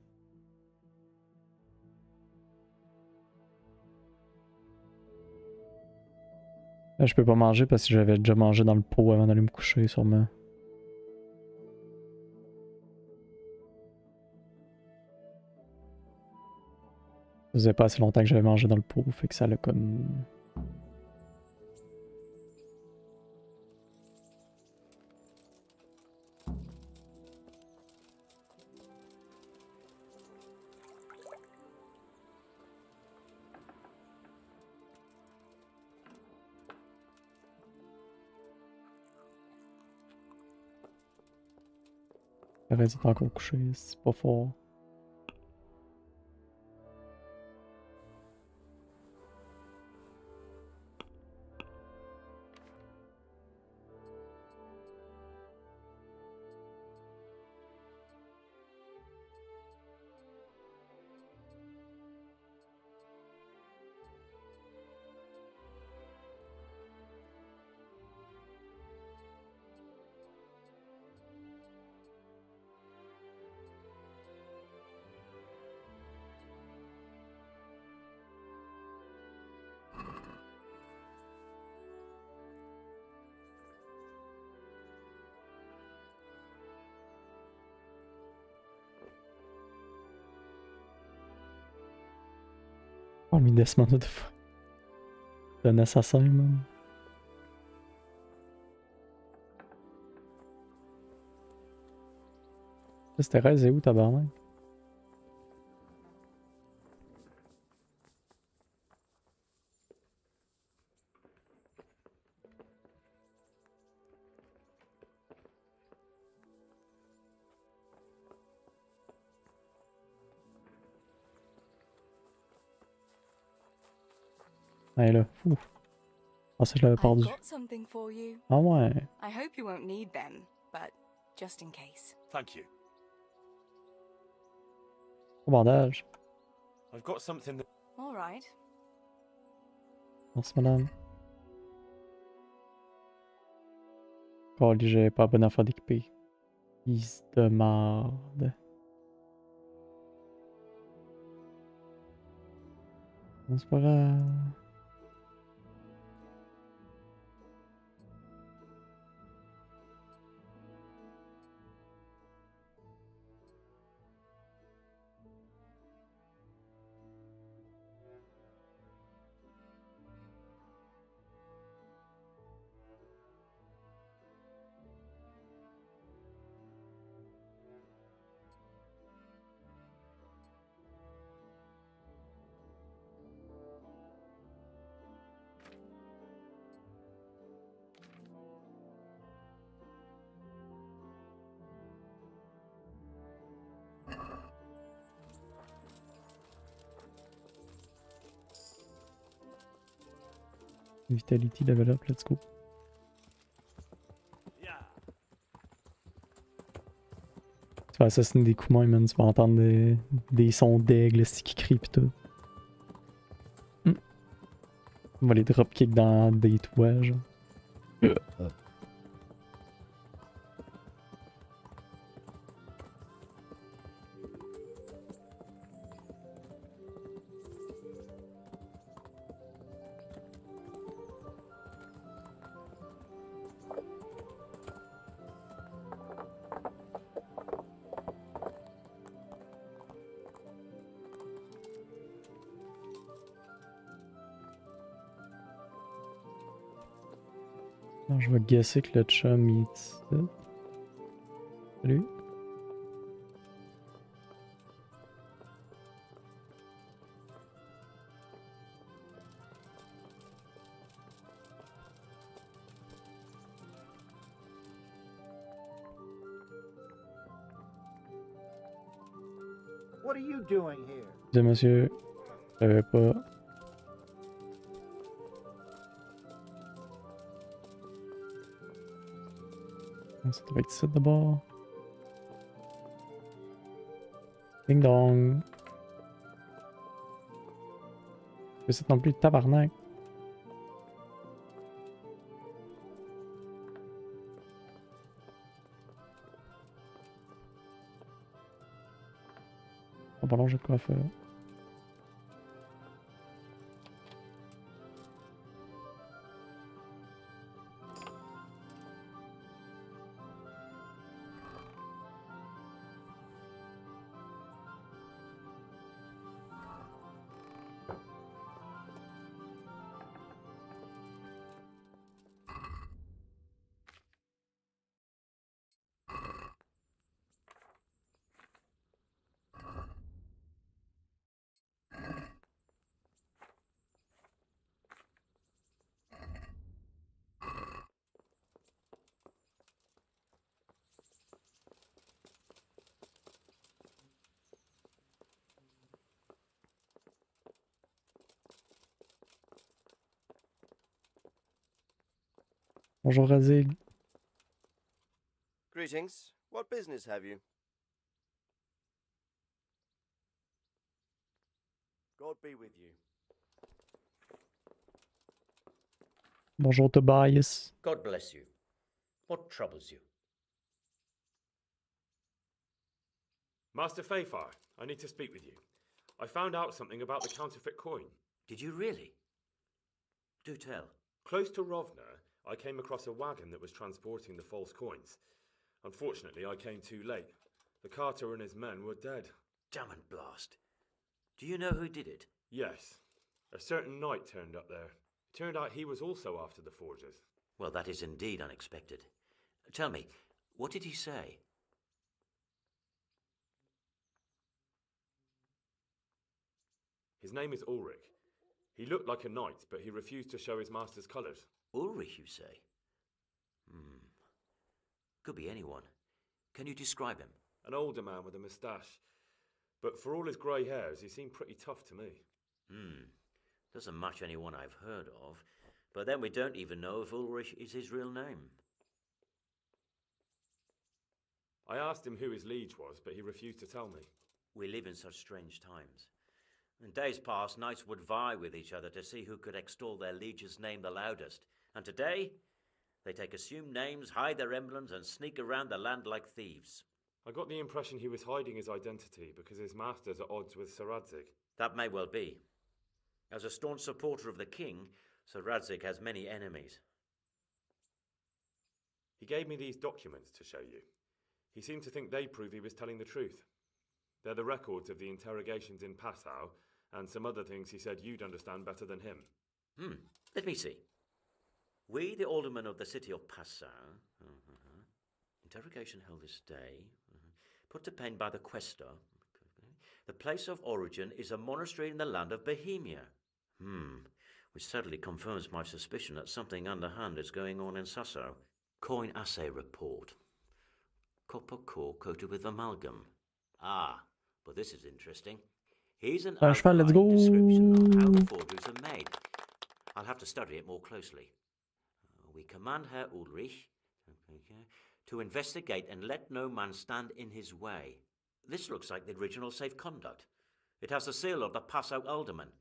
Là, je peux pas manger parce que j'avais déjà mangé dans le pot avant d'aller me coucher, sûrement. Ça faisait pas assez longtemps que j'avais mangé dans le pot, fait que ça l'a comme... Arrête d'être encore couché, c'est pas fort. Call me Desmond, what the fuck? C'est un assassin, man. C'était Thérèse, et où, tabarnak? Elle est là. Ouh. Ah, ça, je l'avais perdu. I've got something for you. Ah ouais. I hope you won't need them, but just in case. Thank you. Au bandage. I've got something that... All right. Merci, madame. Oh, j'ai pas bonne affaire d'équiper. Fils de marde. Non, c'est pas grave. Vitality level up, let's go. Tu vas assassiner des coups mains, man. Tu vas entendre des sons d'aigle qui crient pis tout. On va les dropkick dans des toits, genre. Non, je vais guesser que le chum il est ici. Salut. What are you doing here? Excusez monsieur, je savais pas. Ça doit être ici d'abord. Ding dong. C'est non plus de tabarnak. Oh, pardon, j'ai de quoi faire. Bonjour Razig. Greetings. What business have you? God be with you. Bonjour Tobias. God bless you. What troubles you? Master Fayfar, I need to speak with you. I found out something about the counterfeit coin. Did you really? Do tell. Close to Rovna, I came across a wagon that was transporting the false coins. Unfortunately, I came too late. The carter and his men were dead. Damn and blast. Do you know who did it? Yes. A certain knight turned up there. It turned out he was also after the forgers. Well, that is indeed unexpected. Tell me, what did he say? His name is Ulrich. He looked like a knight, but he refused to show his master's colours. Ulrich, you say? Could be anyone. Can you describe him? An older man with a moustache. But for all his grey hairs, he seemed pretty tough to me. Doesn't match anyone I've heard of. But then we don't even know if Ulrich is his real name. I asked him who his liege was, but he refused to tell me. We live in such strange times. In days past, knights would vie with each other to see who could extol their liege's name the loudest. And today, they take assumed names, hide their emblems, and sneak around the land like thieves. I got the impression he was hiding his identity because his master's at odds with Sir Radzig. That may well be. As a staunch supporter of the king, Sir Radzig has many enemies. He gave me these documents to show you. He seemed to think they prove he was telling the truth. They're the records of the interrogations in Passau, and some other things he said you'd understand better than him. Let me see. We, the aldermen of the city of Passau, interrogation held this day, put to pen by the questor. The place of origin is a monastery in the land of Bohemia. Which certainly confirms my suspicion that something underhand is going on in Sasso. Coin assay report. Copper core coated with amalgam. But this is interesting. Here's an cheval, let's outline go. description of how the forgeries are made. I'll have to study it more closely. We command Herr Ulrich to investigate and let no man stand in his way. This looks like the original safe conduct. It has the seal of the Passau alderman,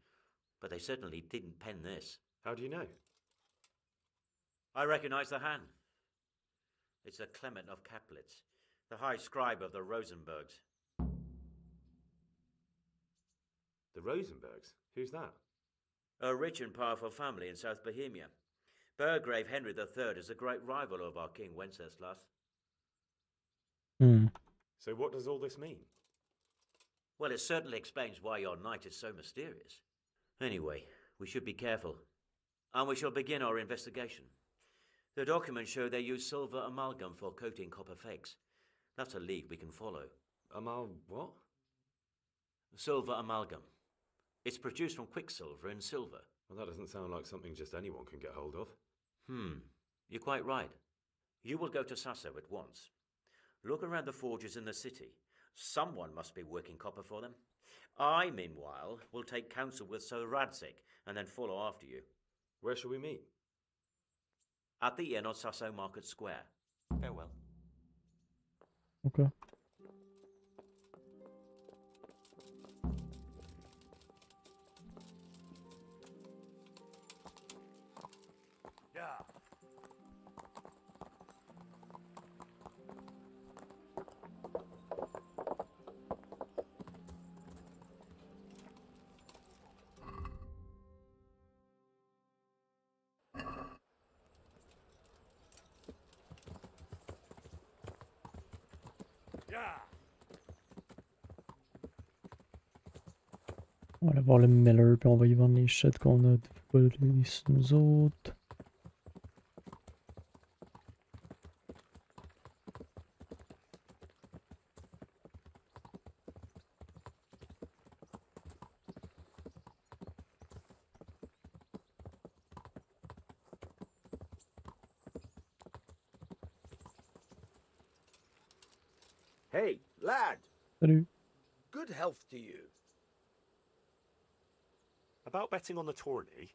but they certainly didn't pen this. How do you know? I recognize the hand. It's a Clement of Caplitz, the high scribe of the Rosenbergs. The Rosenbergs? Who's that? A rich and powerful family in South Bohemia. Burgrave Henry III is a great rival of our King Wenceslas. So what does all this mean? Well, it certainly explains why your knight is so mysterious. Anyway, we should be careful. And we shall begin our investigation. The documents show they use silver amalgam for coating copper fakes. That's a lead we can follow. What? Silver amalgam. It's produced from quicksilver and silver. Well, that doesn't sound like something just anyone can get hold of. You're quite right. You will go to Sasso at once. Look around the forges in the city. Someone must be working copper for them. I, meanwhile, will take counsel with Sir Radzig and then follow after you. Where shall we meet? At the inn on Sasso Market Square. Farewell. Okay. Yeah. On va aller voir le Miller, puis on va y vendre les shit qu'on a volés sur nous autres. Hey, lad. Salut. Good health to you. About betting on the tourney,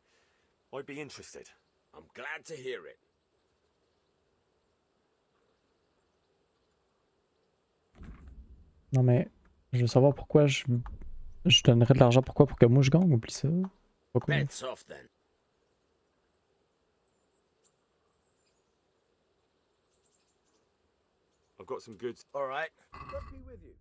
I'd be interested. I'm glad to hear it. Non mais, je veux savoir pourquoi je donnerais de l'argent pourquoi pour que moi je gagne, oublie ça. Pourquoi? Bets off then. I've got some goods. All right. God be with you.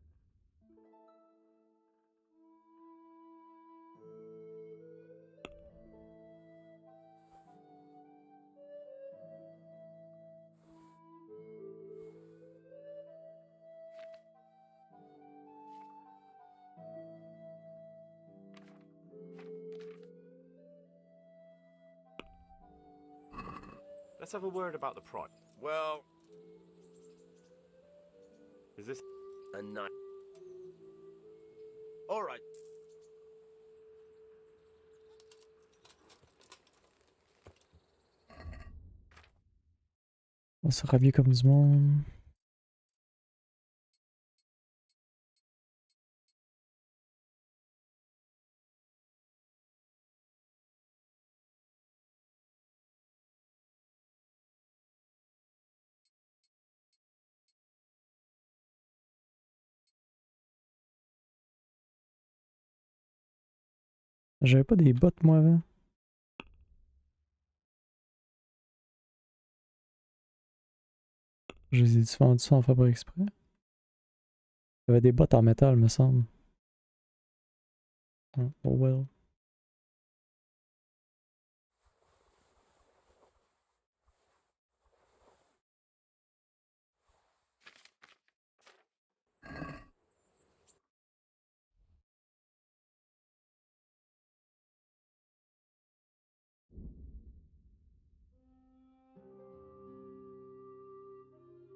Let's have a word about the price. Well, Is this a night. All right. On se rhabille comme du monde. J'avais pas des bottes moi avant. Je les ai vendus sans faire exprès. Il y avait des bottes en métal, me semble. Oh well.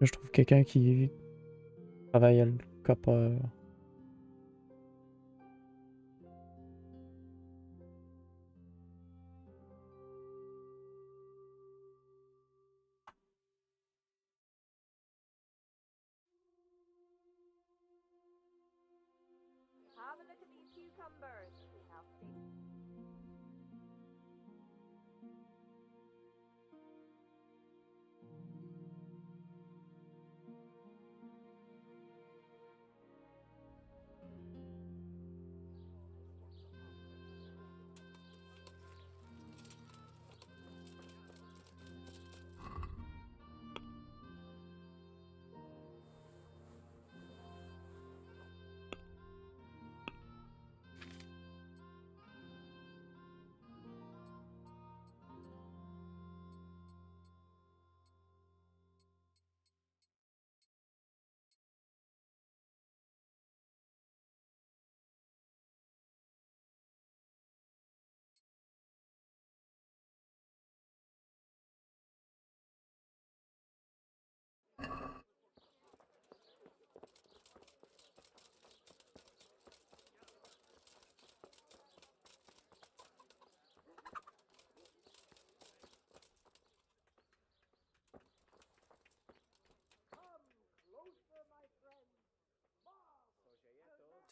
Là, je trouve quelqu'un qui travaille à le copper. Have a look at these cucumbers. Healthy.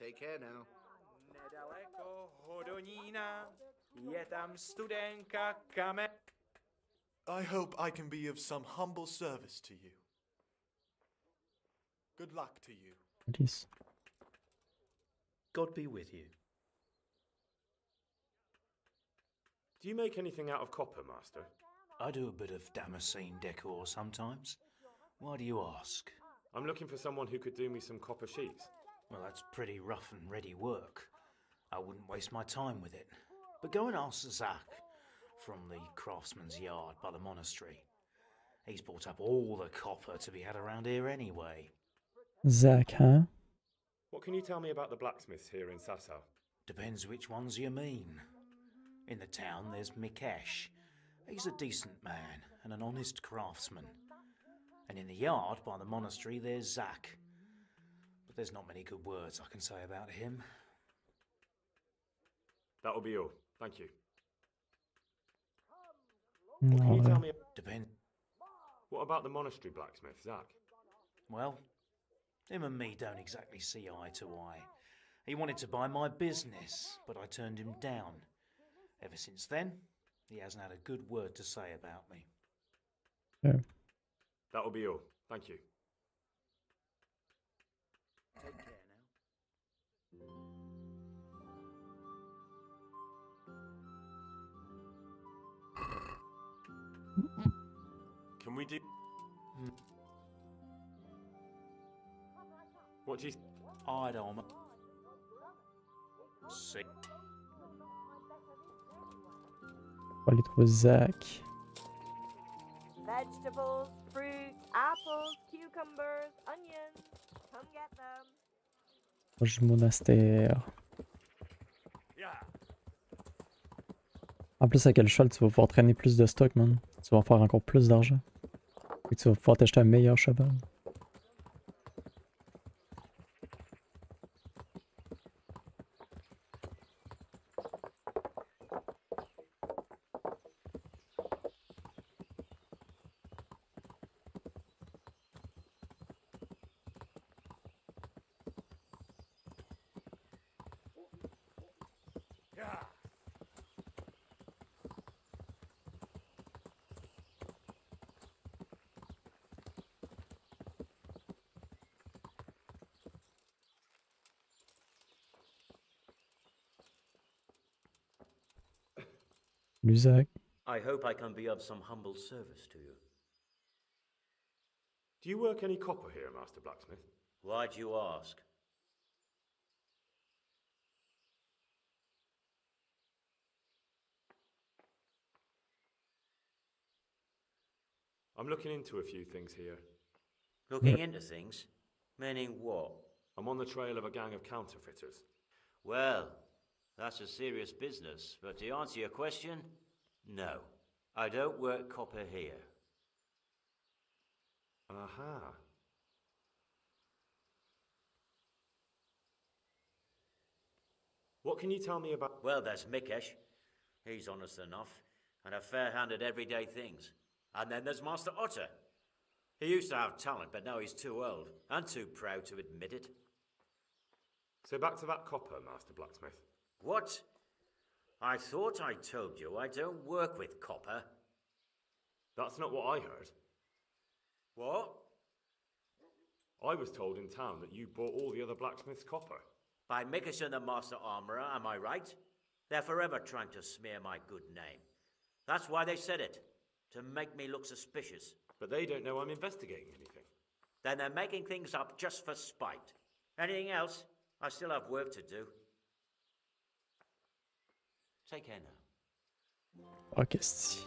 Take care now. Nedaleko Hodonína je tam studenka Kame. I hope I can be of some humble service to you. Good luck to you. Please. God be with you. Do you make anything out of copper, Master? I do a bit of Damascene decor sometimes. Why do you ask? I'm looking for someone who could do me some copper sheets. Well, that's pretty rough and ready work. I wouldn't waste my time with it. But go and ask Zach from the craftsman's yard by the monastery. He's bought up all the copper to be had around here anyway. Zach, huh? What can you tell me about the blacksmiths here in Sasau? Depends which ones you mean. In the town there's Mikesh. He's a decent man and an honest craftsman. And in the yard by the monastery there's Zach. But there's not many good words I can say about him. That'll be all. Thank you. No, What can you tell me? Depend. What about the monastery blacksmith, Zach? Well, him and me don't exactly see eye to eye. He wanted to buy my business, but I turned him down. Ever since then, he hasn't had a good word to say about me. Yeah. That'll be all. Thank you. Take care now. Can we do... What do you... I don't... See. On va aller trouver Zach. Vegetables, fruit, apples, cucumbers, onions. Come get them. Proche du monastère. En plus, avec le cheval, tu vas pouvoir traîner plus de stock, man. Tu vas faire encore plus d'argent. Et tu vas pouvoir t'acheter un meilleur cheval. L'usac. I hope I can be of some humble service to you. Do you work any copper here, Master Blacksmith? Why'd you ask? I'm looking into a few things here. Looking into things? Meaning what? I'm on the trail of a gang of counterfeiters. Well, that's a serious business, but to answer your question, no. I don't work copper here. Aha. What can you tell me about... Well, there's Mikesh. He's honest enough, and a fair-handed everyday things. And then there's Master Otter. He used to have talent, but now he's too old, and too proud to admit it. So back to that copper, Master Blacksmith. What? I thought I told you I don't work with copper. That's not what I heard. What? I was told in town that you bought all the other blacksmith's copper. By Mikesh and the Master Armourer, am I right? They're forever trying to smear my good name. That's why they said it, to make me look suspicious. But they don't know I'm investigating anything. Then they're making things up just for spite. Anything else? I still have work to do. Take care now. Ok, si.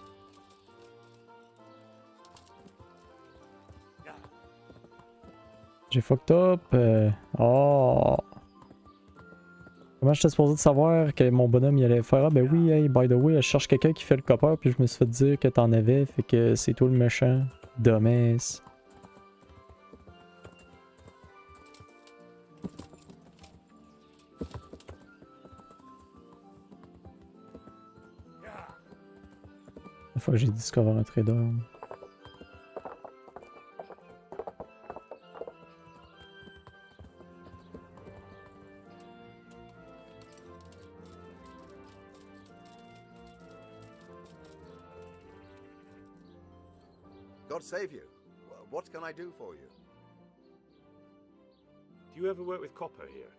J'ai fucked up. Oh. Comment j'étais supposé de savoir que mon bonhomme il allait faire? Ah ben oui, hey, by the way, je cherche quelqu'un qui fait le copper, puis je me suis fait dire que t'en avais, fait que c'est toi le méchant. Dumbass. La fois que j'ai discover un trader. God save you. What can I do for you? Do you ever work with copper here?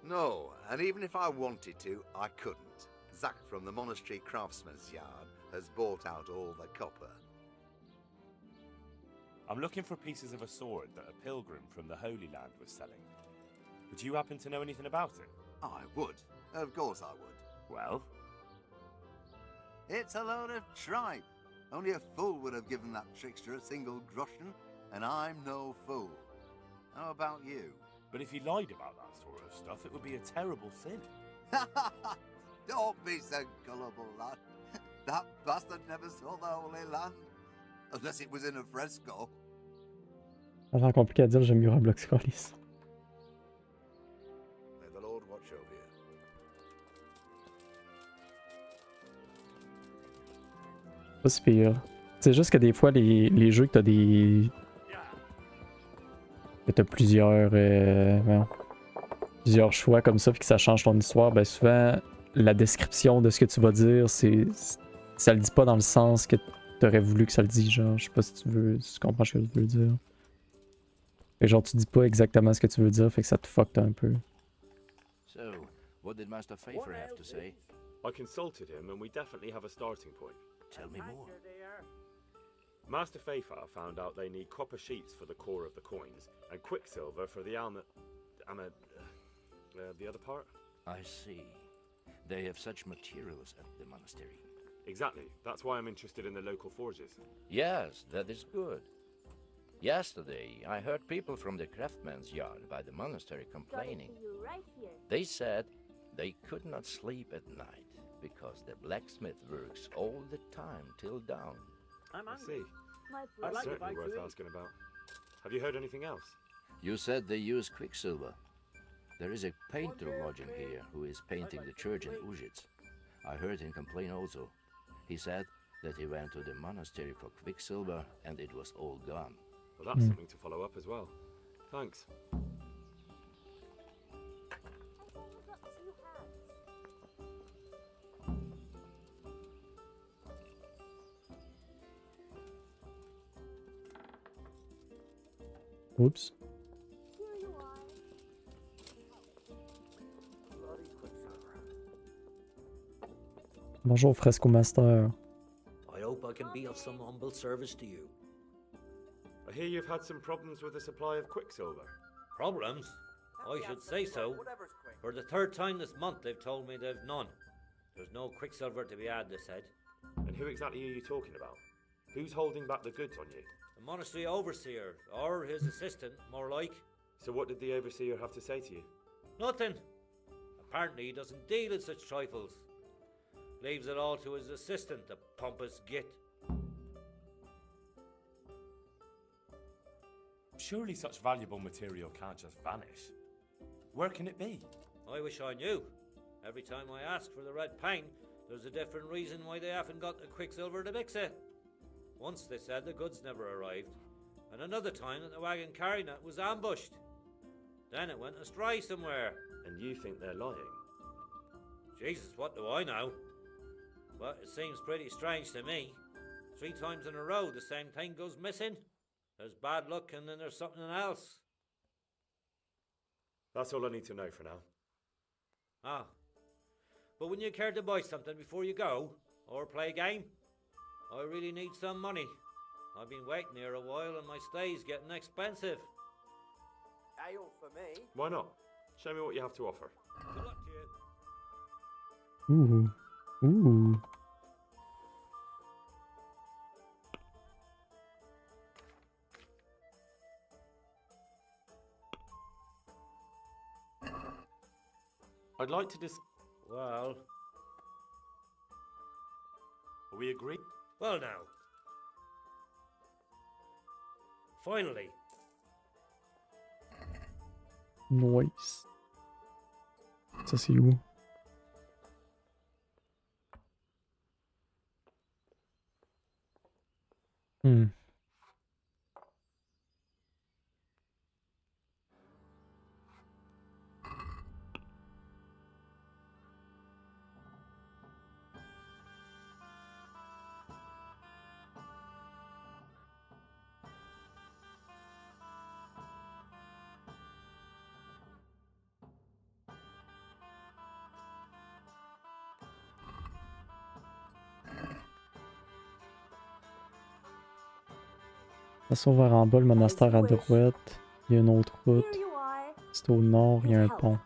No, and even if I wanted to, I couldn't. Zach from the Monastery Craftsman's Yard has bought out all the copper. I'm looking for pieces of a sword that a pilgrim from the Holy Land was selling. Would you happen to know anything about it? I would. Of course I would. Well? It's a load of tripe. Only a fool would have given that trickster a single groschen, and I'm no fool. How about you? But if he lied about that sort of stuff, it would be a terrible sin. Don't be so gullible, lad. That bastard never saw the Holy Land. Unless it was in a fresco. Ça rend compliqué à dire, j'aime mieux Roblox Callis. May the Lord watch over you. Pas si pire. C'est juste que des fois, les jeux que t'as des... que t'as plusieurs... plusieurs choix comme ça, puis que ça change ton histoire, ben souvent, la description de ce que tu vas dire, ça le dit pas dans le sens que t'aurais voulu que ça le dise, genre, je sais pas si tu comprends ce que je veux dire. Fait genre, tu dis pas exactement ce que tu veux dire, fait que ça te fucked un peu. So, what did Master Pfeiffer have to say? I consulted him and we definitely have a starting point. Tell me more. Master Pfeiffer found out they need copper sheets for the core of the coins and quicksilver for the the other part? I see. They have such materials at the monastery. Exactly. That's why I'm interested in the local forges. Yes, that is good. Yesterday, I heard people from the craftsman's yard by the monastery complaining. They said they could not sleep at night because the blacksmith works all the time till dawn. I see. That's certainly worth asking about. Have you heard anything else? You said they use quicksilver. There is a painter lodging here who is painting the church in Ujits. I heard him complain also. He said that he went to the monastery for quicksilver and it was all gone. Well, that's something to follow up as well. Thanks. Oups. Bonjour, Fresco Master. I hope I can be of some humble service to you. I hear you've had some problems with the supply of quicksilver. Problems? I should say so. For the third time this month they've told me they've none. There's no quicksilver to be had, they said. And who exactly are you talking about? Who's holding back the goods on you? The monastery overseer, or his assistant, more like. So what did the overseer have to say to you? Nothing. Apparently he doesn't deal in such trifles. Leaves it all to his assistant, the pompous git. Surely such valuable material can't just vanish. Where can it be? I wish I knew. Every time I ask for the red paint, there's a different reason why they haven't got the quicksilver to mix it. Once they said the goods never arrived, and another time that the wagon carrying it was ambushed. Then it went astray somewhere. And you think they're lying? Jesus, what do I know? But it seems pretty strange to me. 3 times in a row the same thing goes missing. There's bad luck and then there's something else. That's all I need to know for now. Ah. But wouldn't you care to buy something before you go? Or play a game? I really need some money. I've been waiting here a while and my stay's getting expensive. Ale for me. Why not? Show me what you have to offer. Good luck to you. Ooh. Ooh. I'd like to Well... Are we agreed? Well now. Finally. Nice. Ça c'est où? Ça vers en bas, le monastère à droite. Il y a une autre route. C'est au nord, il y a un pont.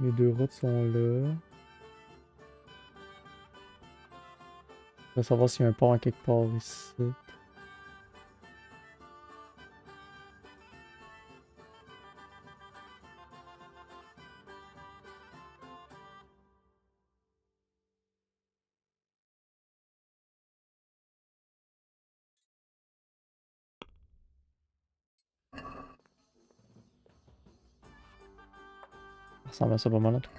Les 2 routes sont là. On va savoir s'il y a un pont à quelque part ici. Ça ressemble à ça pas mal en tout.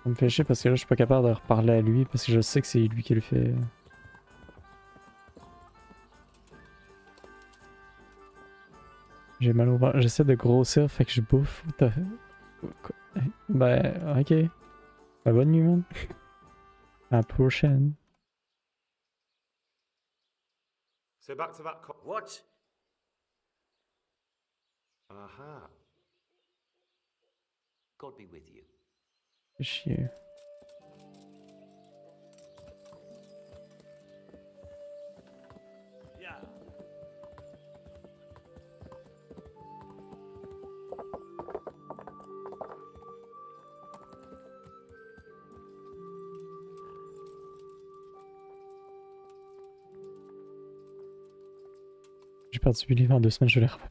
Ça me fait chier parce que là je suis pas capable de reparler à lui parce que je sais que c'est lui qui le fait. J'ai mal au ventre. J'essaie de grossir, fait que je bouffe. Ben, ok. Ben, bonne nuit, man. À la prochaine. So back to that What? Aha. God be with you. Chier. Yeah. J'ai perdu 8 livres en 2 semaines, je vais les refaire.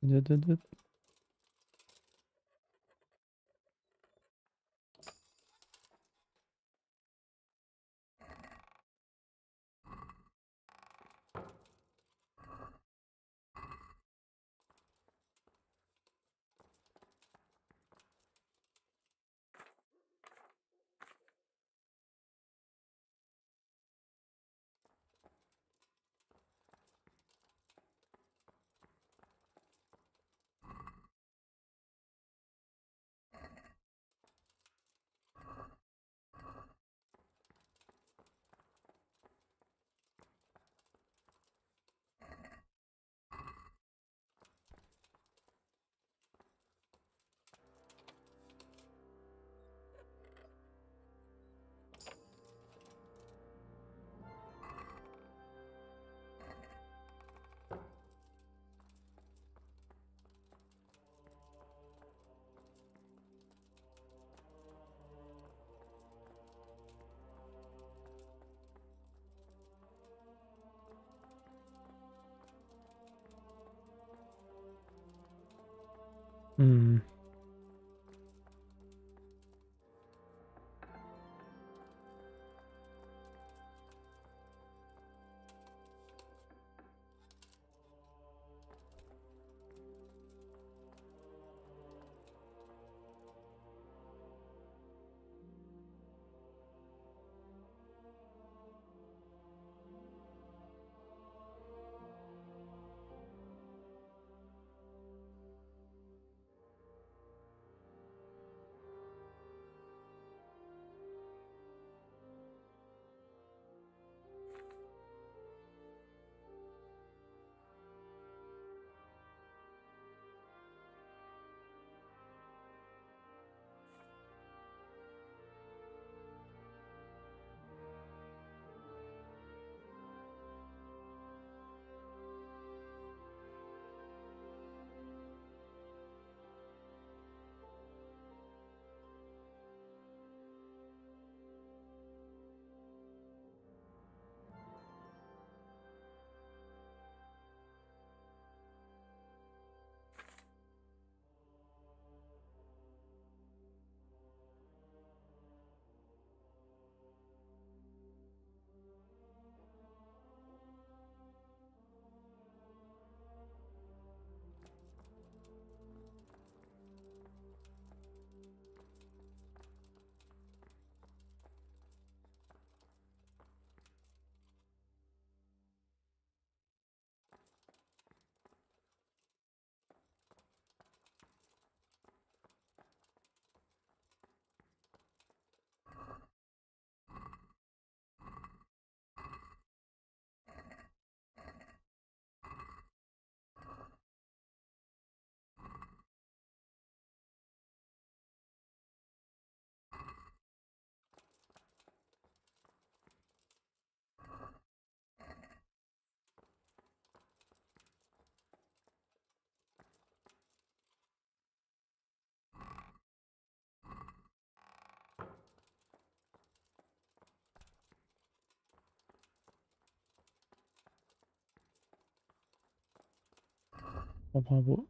De. Hmm. comprends pas.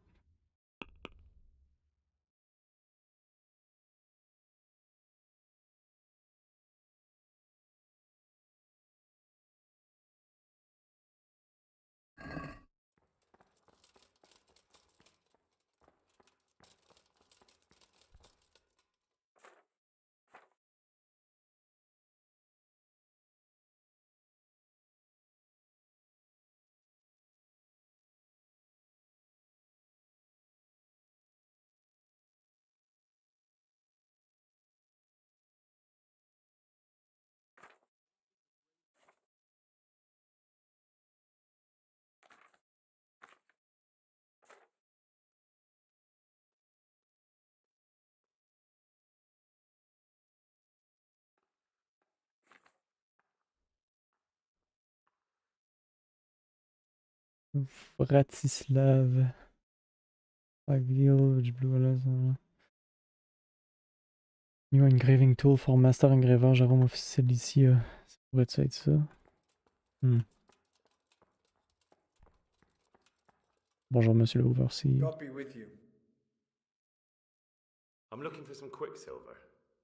Bratislave. Village Blue. New engraving tool for master engraver, Jérôme officiel ici. Ça pourrait être ça. Bonjour monsieur le overseer. Copy with you. I'm looking for some quicksilver.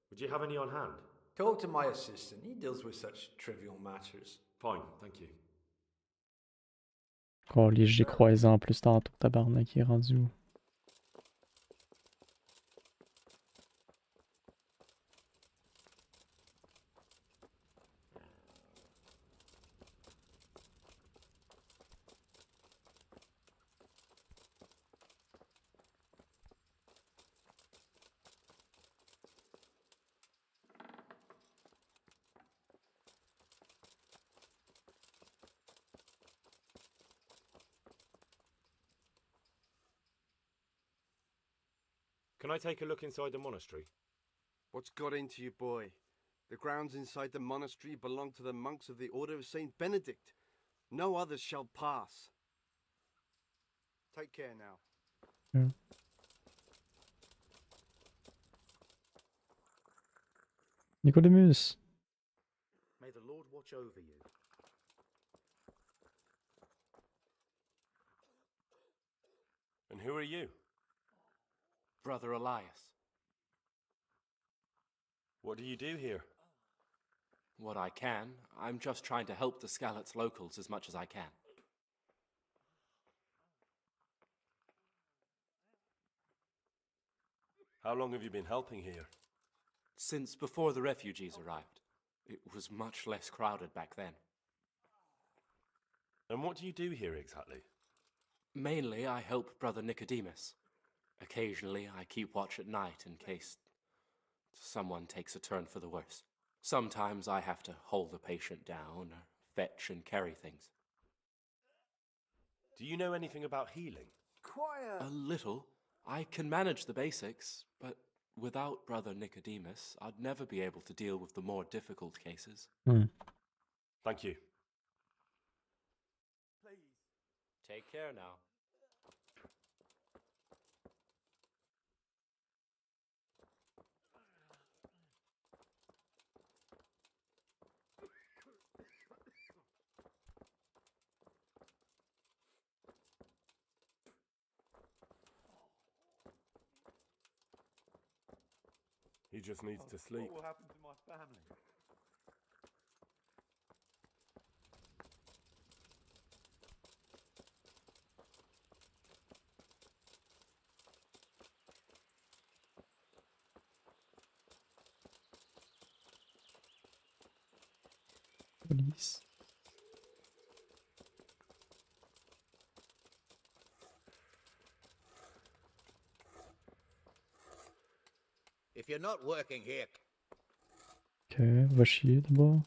Would you have any on hand? Talk to my assistant. He deals with such trivial matters. Fine, thank you. Oh, les j'ai croisé en plus tantôt, tabarnak, il est rendu où? Can I take a look inside the monastery? What's got into you, boy? The grounds inside the monastery belong to the monks of the Order of Saint Benedict. No others shall pass. Take care now. Yeah. Nicodemus. May the Lord watch over you. And who are you? Brother Elias. What do you do here? What I can. I'm just trying to help the Skalitz locals as much as I can. How long have you been helping here? Since before the refugees arrived. It was much less crowded back then. And what do you do here exactly? Mainly, I help Brother Nicodemus. Occasionally, I keep watch at night in case someone takes a turn for the worse. Sometimes I have to hold a patient down or fetch and carry things. Do you know anything about healing? Quiet! A little. I can manage the basics, but without Brother Nicodemus, I'd never be able to deal with the more difficult cases. Thank you. Please. Take care now. He just needs to sleep. What will happen to my family? Police. If you're not working here, Ok, va chier d'abord.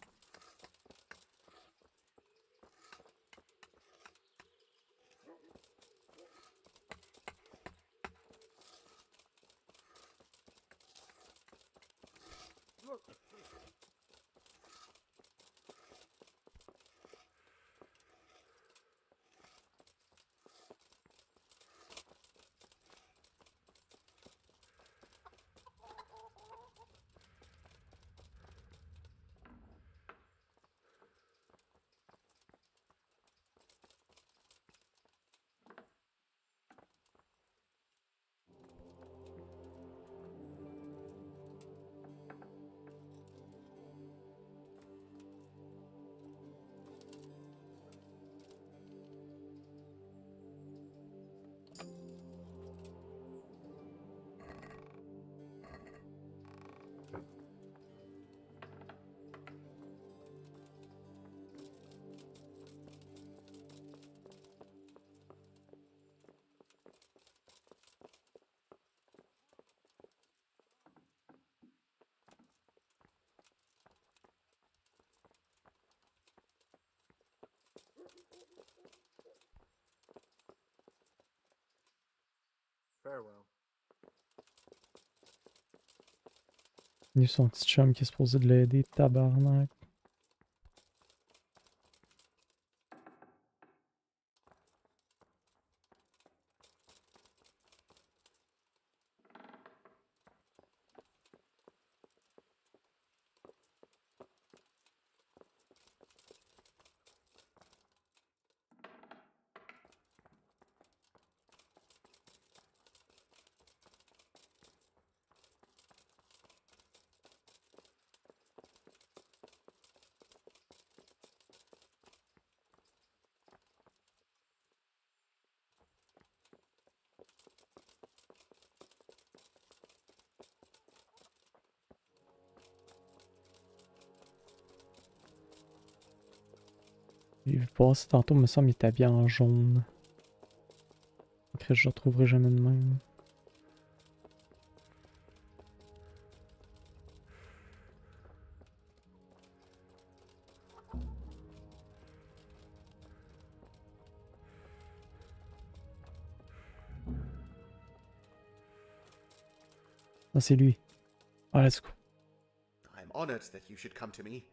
Farewell. Il y a son petit chum qui est supposé de l'aider, tabarnak. J'ai vu passer tantôt, me semble, il était habillé en jaune. Après, je le retrouverai jamais de même. Ah, c'est lui. Ah, let's go. I'm honored that you should come to me.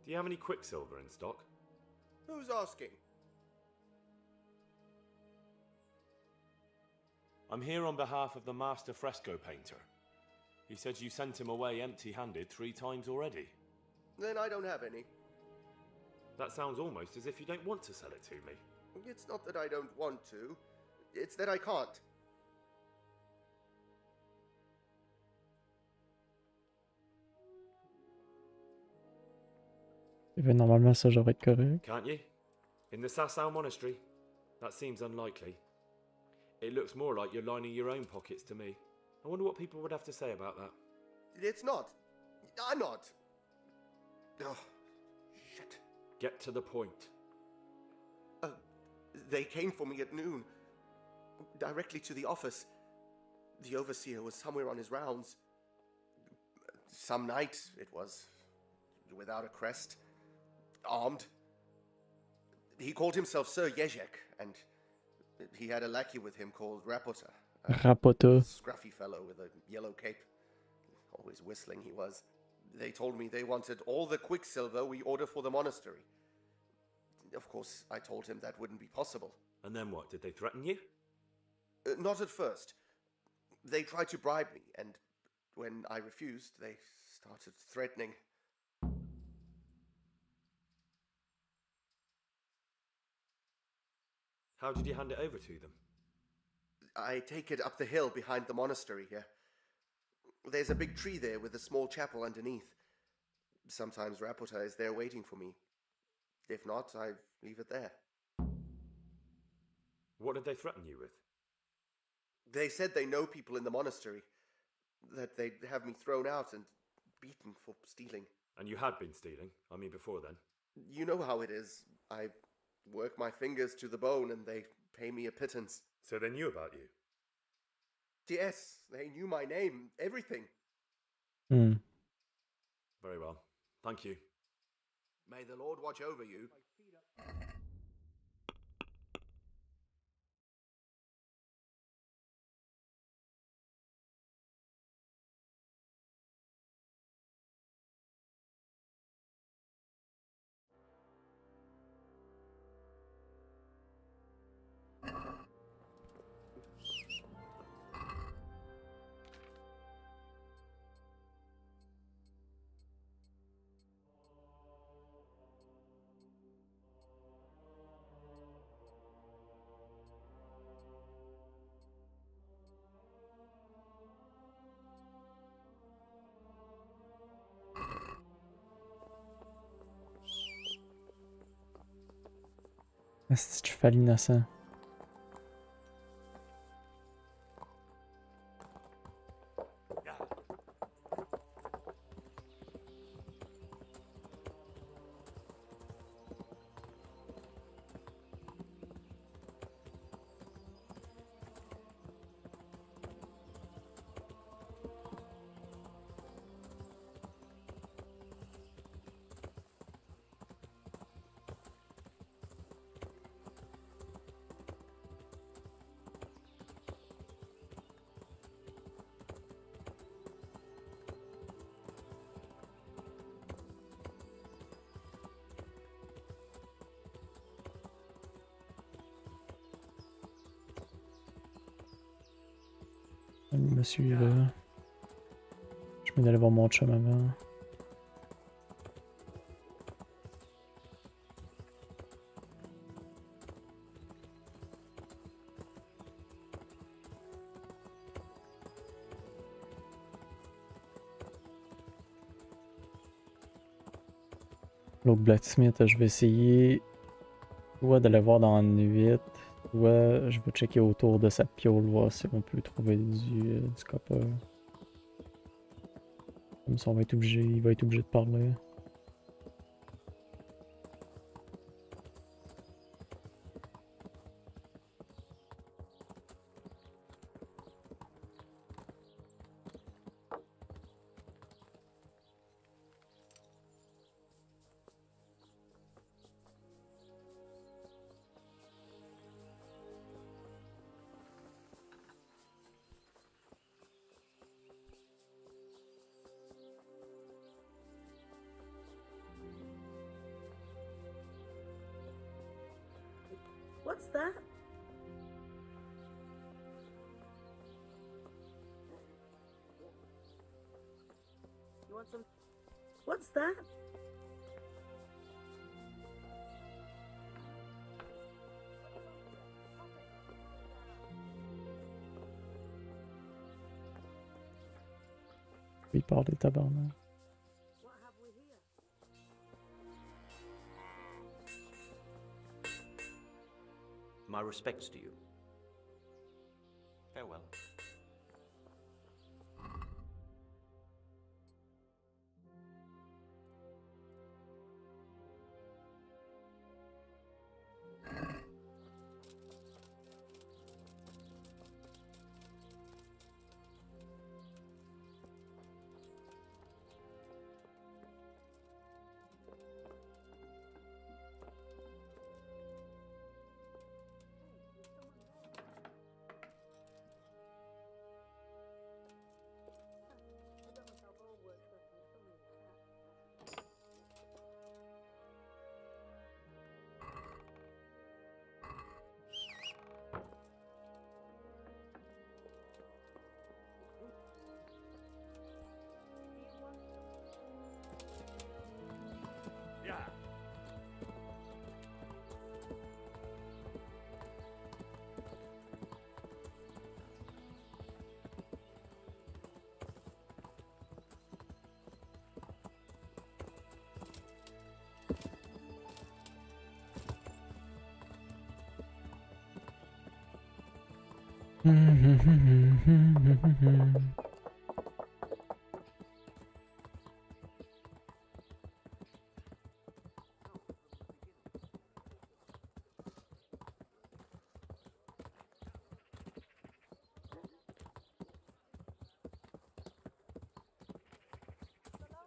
Do you have any quicksilver in stock? Who's asking? I'm here on behalf of the master fresco painter. He said you sent him away empty-handed 3 times already. Then I don't have any. That sounds almost as if you don't want to sell it to me. It's not that I don't want to. It's that I can't. Normalement, ça, j'aurais être correct. Can't you? In the Sasau monastery? That seems unlikely. It looks more like you're lining your own pockets to me. I wonder what people would have to say about that. It's not. I'm not. Oh, shit. Get to the point. They came for me at noon. Directly to the office. The overseer was somewhere on his rounds. Some night, it was. Without a crest. Armed. He called himself Sir Jezek, and he had a lackey with him called Rapota. Rapota. Scruffy fellow with a yellow cape. Always whistling he was. They told me they wanted all the quicksilver we order for the monastery. Of course, I told him that wouldn't be possible. And then what? Did they threaten you? Not at first. They tried to bribe me, and when I refused, they started threatening. How did you hand it over to them? I take it up the hill behind the monastery here. There's a big tree there with a small chapel underneath. Sometimes Rapota is there waiting for me. If not, I leave it there. What did they threaten you with? They said they know people in the monastery. That they'd have me thrown out and beaten for stealing. And you had been stealing? I mean, before then? You know how it is. I work my fingers to the bone and they pay me a pittance. So they knew about you? Yes, they knew my name, everything. Very well. Thank you. May the Lord watch over you. Un petit cheval innocent. me suivre. Je vais aller voir mon chum avant. L'autre blacksmith, je vais essayer soit d'aller voir dans la nuit, soit je vais checker autour de sa piole, voir si on peut trouver du copper. Comme ça, il va être obligé de parler. What's that? You want some? What's that? Il parle des tabarnak. My respects to you. Farewell.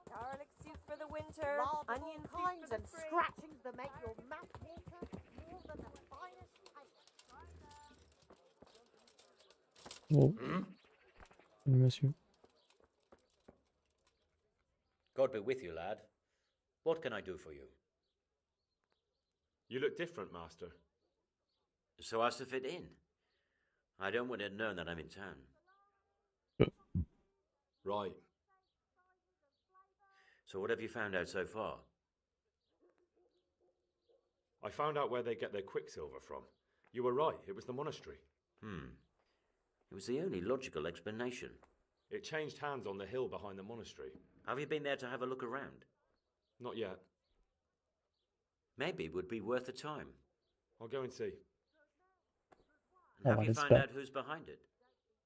Garlic soup for the winter, onion soup kinds for the and spring. scratchings that make your mouth water more than the finest paint. Oh. Salut, monsieur. God be with you, lad. What can I do for you? You look different, Master. So as to fit in. I don't want it known that I'm in town. Right. So what have you found out so far? I found out where they get their quicksilver from. You were right, it was the monastery. It was the only logical explanation. It changed hands on the hill behind the monastery. Have you been there to have a look around? Not yet. Maybe it would be worth the time. I'll go and see. And have you found out who's behind it?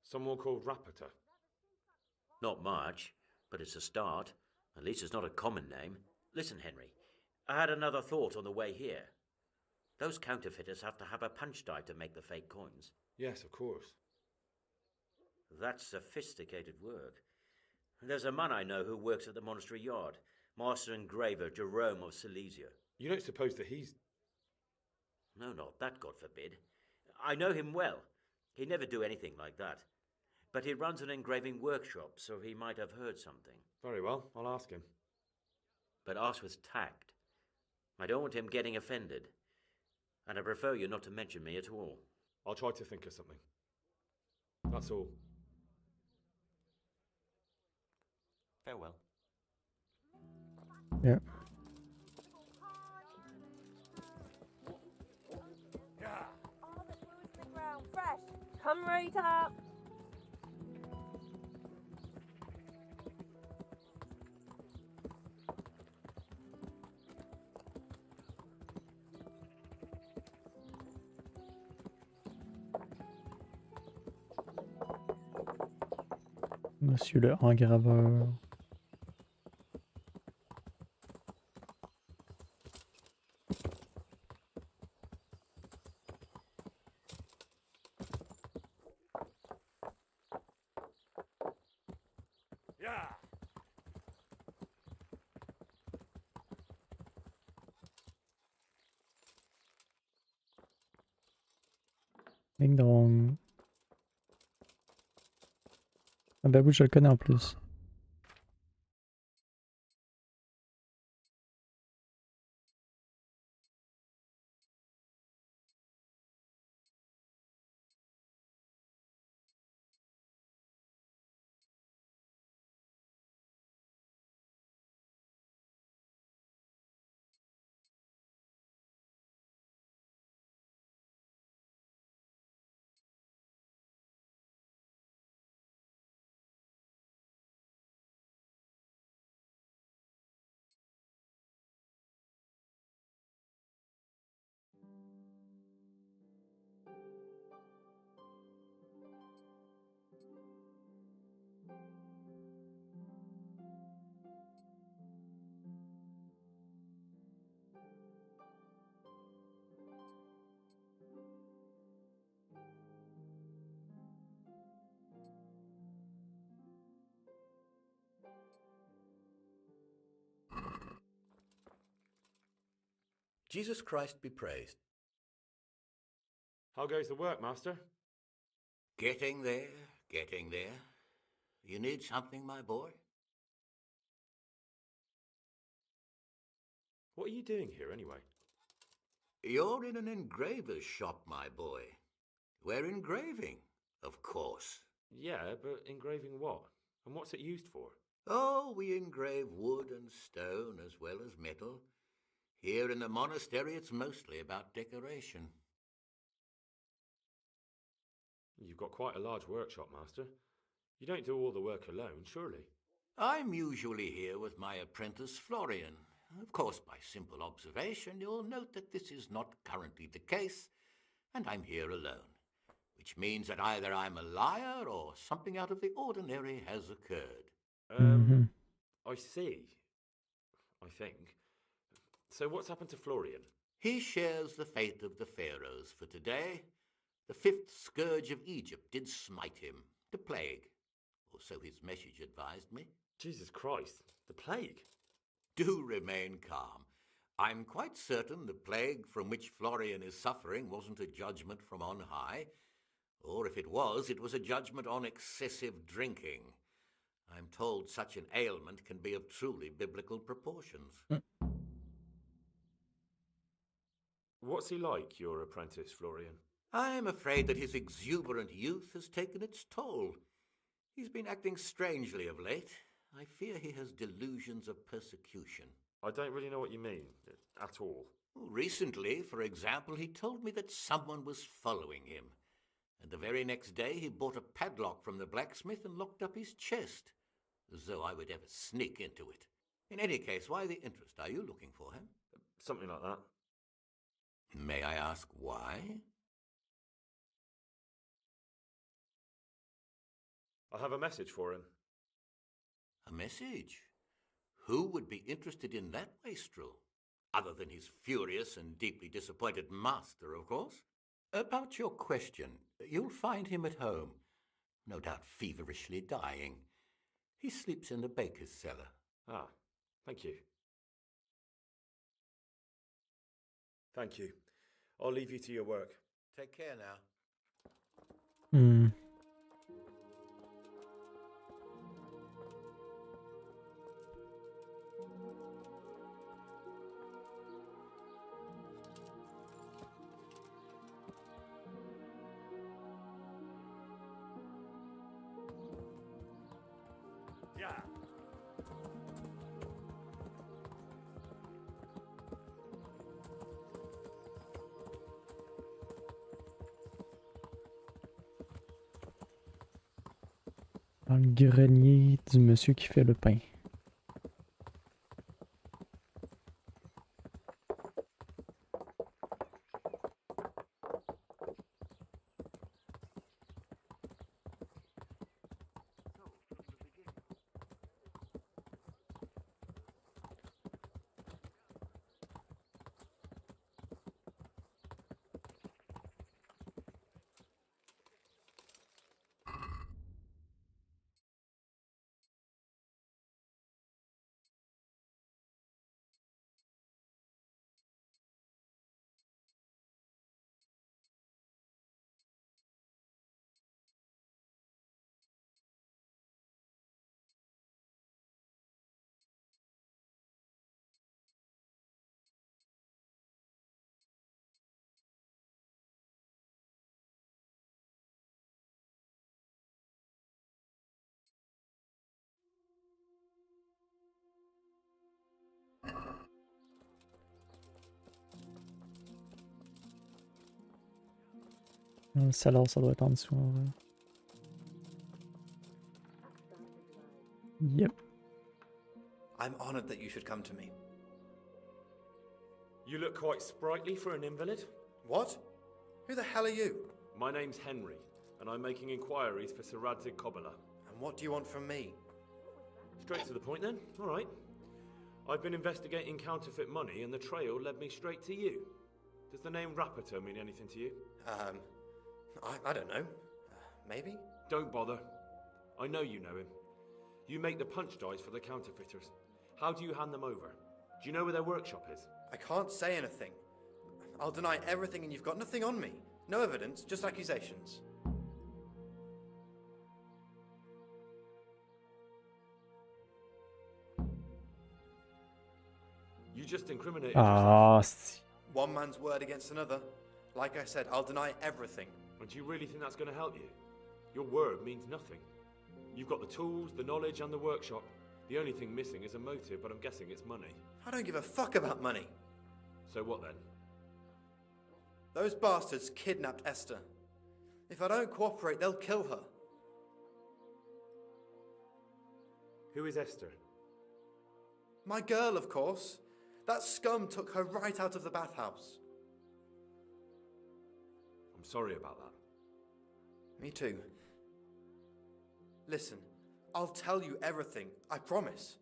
Someone called Rapita. Not much, but it's a start. At least it's not a common name. Listen, Henry, I had another thought on the way here. Those counterfeiters have to have a punch die to make the fake coins. Yes, of course. That's sophisticated work. There's a man I know who works at the monastery yard, Master Engraver Jerome of Silesia. You don't suppose that he's... No, not that, God forbid. I know him well. He'd never do anything like that. But he runs an engraving workshop, so he might have heard something. Very well, I'll ask him. But ask with tact. I don't want him getting offended. And I prefer you not to mention me at all. I'll try to think of something. That's all. Farewell. Yeah. All the blues in the ground, fresh. Come right up. Monsieur le engraveur. Yeah. Ding dong. Ah bah oui, je le connais en plus. Jesus Christ be praised. How goes the work, Master? Getting there, getting there. You need something, my boy? What are you doing here, anyway? You're in an engraver's shop, my boy. We're engraving, of course. Yeah, but engraving what? And what's it used for? Oh, we engrave wood and stone as well as metal. Here in the monastery, it's mostly about decoration. You've got quite a large workshop, Master. You don't do all the work alone, surely? I'm usually here with my apprentice, Florian. Of course, by simple observation, you'll note that this is not currently the case, and I'm here alone, which means that either I'm a liar or something out of the ordinary has occurred. I see. I think. So what's happened to Florian? He shares the fate of the pharaohs for today. The fifth scourge of Egypt did smite him, the plague, or so his message advised me. Jesus Christ, the plague? Do remain calm. I'm quite certain the plague from which Florian is suffering wasn't a judgment from on high, or if it was a judgment on excessive drinking. I'm told such an ailment can be of truly biblical proportions. What's he like, your apprentice, Florian? I'm afraid that his exuberant youth has taken its toll. He's been acting strangely of late. I fear he has delusions of persecution. I don't really know what you mean, at all. Recently, for example, he told me that someone was following him. And the very next day he bought a padlock from the blacksmith and locked up his chest, as though I would ever sneak into it. In any case, why the interest? Are you looking for him? Something like that. May I ask why? I have a message for him. A message? Who would be interested in that wastrel? Other than his furious and deeply disappointed master, of course. About your question, you'll find him at home, no doubt feverishly dying. He sleeps in the baker's cellar. Ah, thank you. Thank you. I'll leave you to your work. Take care now. Yeah. Dans le grenier du monsieur qui fait le pain. Le salaire, ça doit être en dessous. En vrai. Yep. I'm honored that you should come to me. You look quite sprightly for an invalid. What? Who the hell are you? My name's Henry, and I'm making inquiries for Sir Radzig Kobyla. And what do you want from me? Straight to the point then? Alright. I've been investigating counterfeit money, and the trail led me straight to you. Does the name Rapporteur mean anything to you? I don't know. Maybe? Don't bother. I know you know him. You make the punch dice for the counterfeiters. How do you hand them over? Do you know where their workshop is? I can't say anything. I'll deny everything and you've got nothing on me. No evidence, just accusations. You just incriminated yourself. One man's word against another. Like I said, I'll deny everything. And do you really think that's going to help you? Your word means nothing. You've got the tools, the knowledge, and the workshop. The only thing missing is a motive, but I'm guessing it's money. I don't give a fuck about money. So what then? Those bastards kidnapped Esther. If I don't cooperate, they'll kill her. Who is Esther? My girl, of course. That scum took her right out of the bathhouse. I'm sorry about that. Me too. Listen, I'll tell you everything, I promise.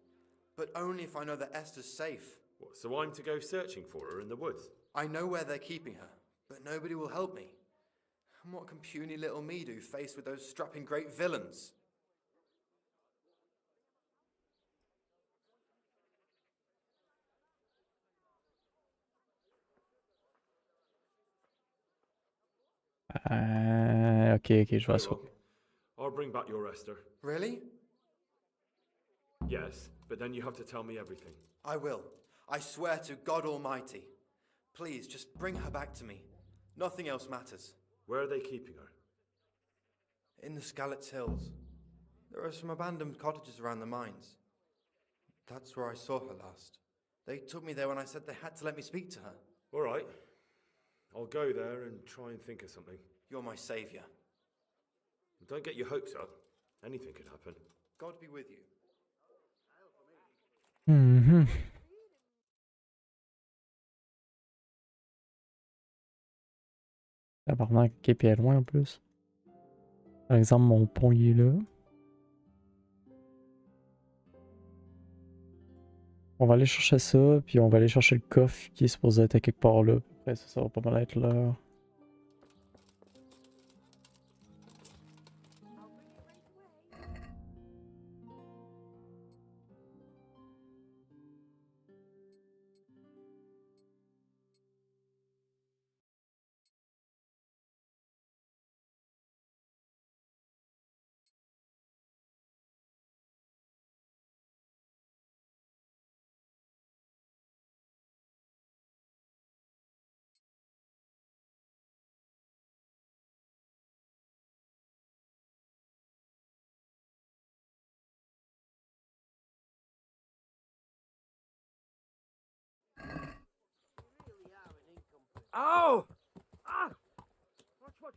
But only if I know that Esther's safe. What, so I'm to go searching for her in the woods? I know where they're keeping her, but nobody will help me. And what can puny little me do faced with those strapping great villains? Ok, je vois ça. I'll bring back your Esther. Really? Yes, but then you have to tell me everything. I will. I swear to God Almighty. Please, just bring her back to me. Nothing else matters. Where are they keeping her? In the Skalitz Hills. There are some abandoned cottages around the mines. That's where I saw her last. They took me there when I said they had to let me speak to her. All right. I'll go there and try and think of something. You're my saviour. Don't get your hopes up. Anything could happen. God be with you. Tabarnak, ok, puis elle est loin en plus. Par exemple, mon pont il est là. On va aller chercher ça, puis on va aller chercher le coffre qui est supposé être à quelque part là. Après ça, ça va pas mal être là. Oh! Ah! Watch.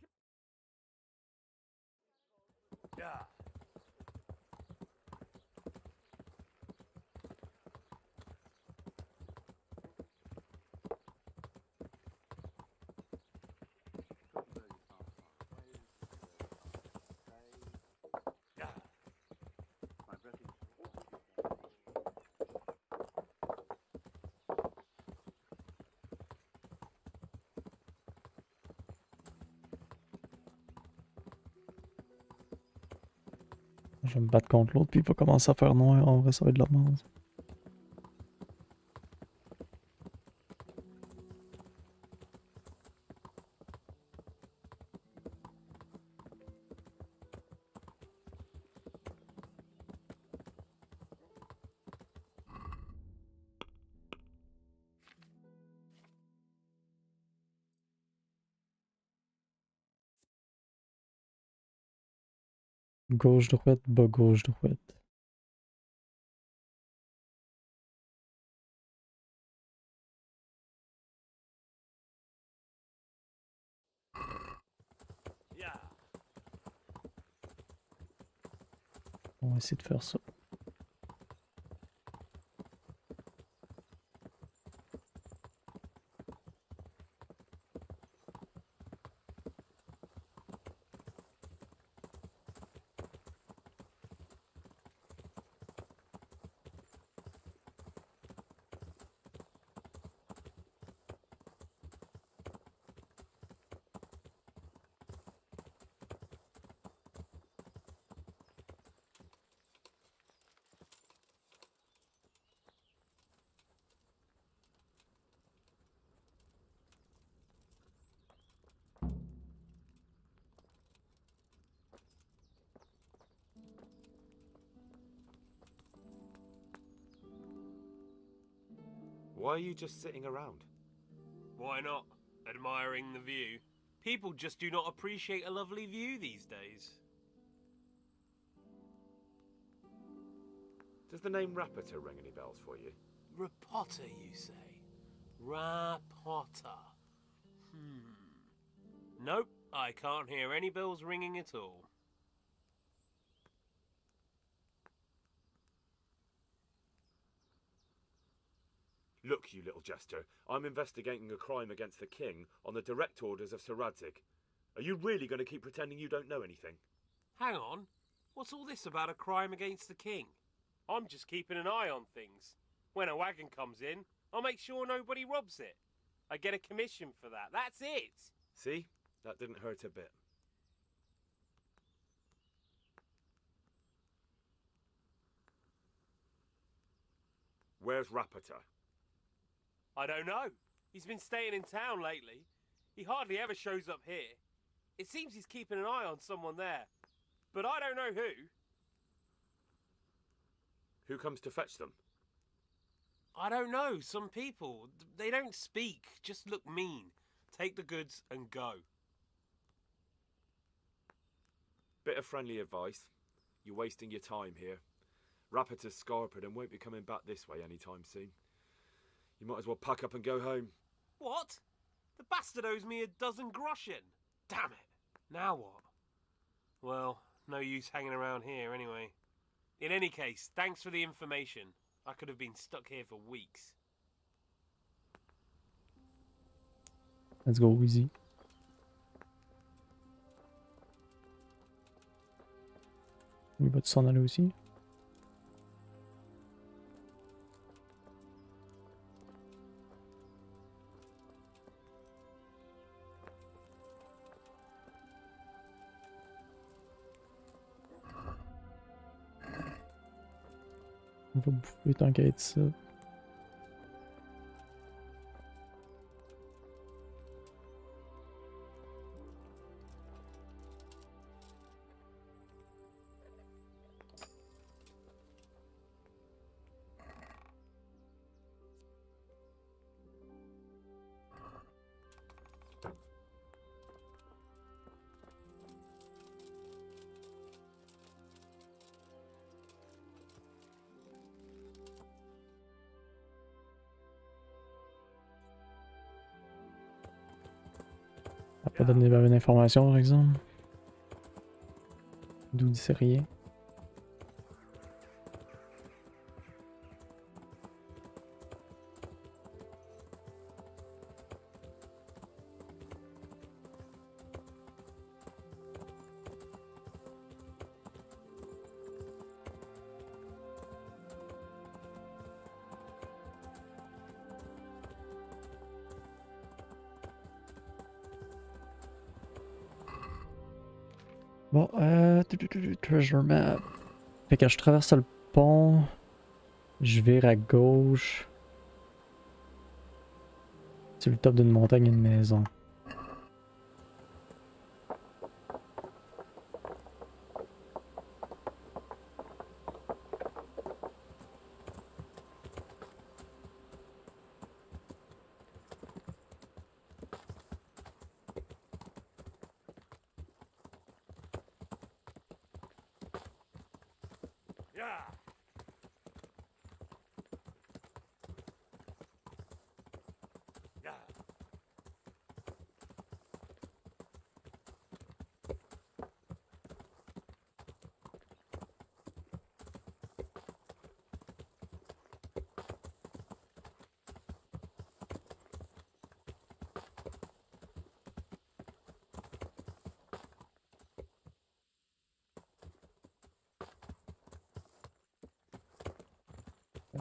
Yeah. Je vais me battre contre l'autre, puis il va commencer à faire noir. En vrai, ça va être de la merde. Gauche, droite, bas, gauche, droite. On va essayer de faire ça. Why are you just sitting around? Why not? Admiring the view. People just do not appreciate a lovely view these days. Does the name Rapiter ring any bells for you? Repotter, you say? Rapotter. Nope, I can't hear any bells ringing at all. Look, you little jester, I'm investigating a crime against the king on the direct orders of Sir Radzig. Are you really going to keep pretending you don't know anything? Hang on, what's all this about a crime against the king? I'm just keeping an eye on things. When a wagon comes in, I'll make sure nobody robs it. I get a commission for that, that's it! See? That didn't hurt a bit. Where's Rapiter? I don't know. He's been staying in town lately. He hardly ever shows up here. It seems he's keeping an eye on someone there. But I don't know who. Who comes to fetch them? I don't know. Some people. They don't speak. Just look mean. Take the goods and go. Bit of friendly advice. You're wasting your time here. Rapiter's scarpered and won't be coming back this way anytime soon. You might as well pack up and go home. What? The bastard owes me 12 groschen. Damn it. Now what? Well, no use hanging around here anyway. In any case, thanks for the information. I could have been stuck here for weeks. Let's go easy. Il va s'en aller aussi. On va bouffer tant qu'à être ça. Pas donné la bonne information par exemple. D'où dit c'est rien. Bon, treasure map. Fait que je traverse le pont, je vire à gauche. Sur le top d'une montagne, une maison. Yeah. Yeah.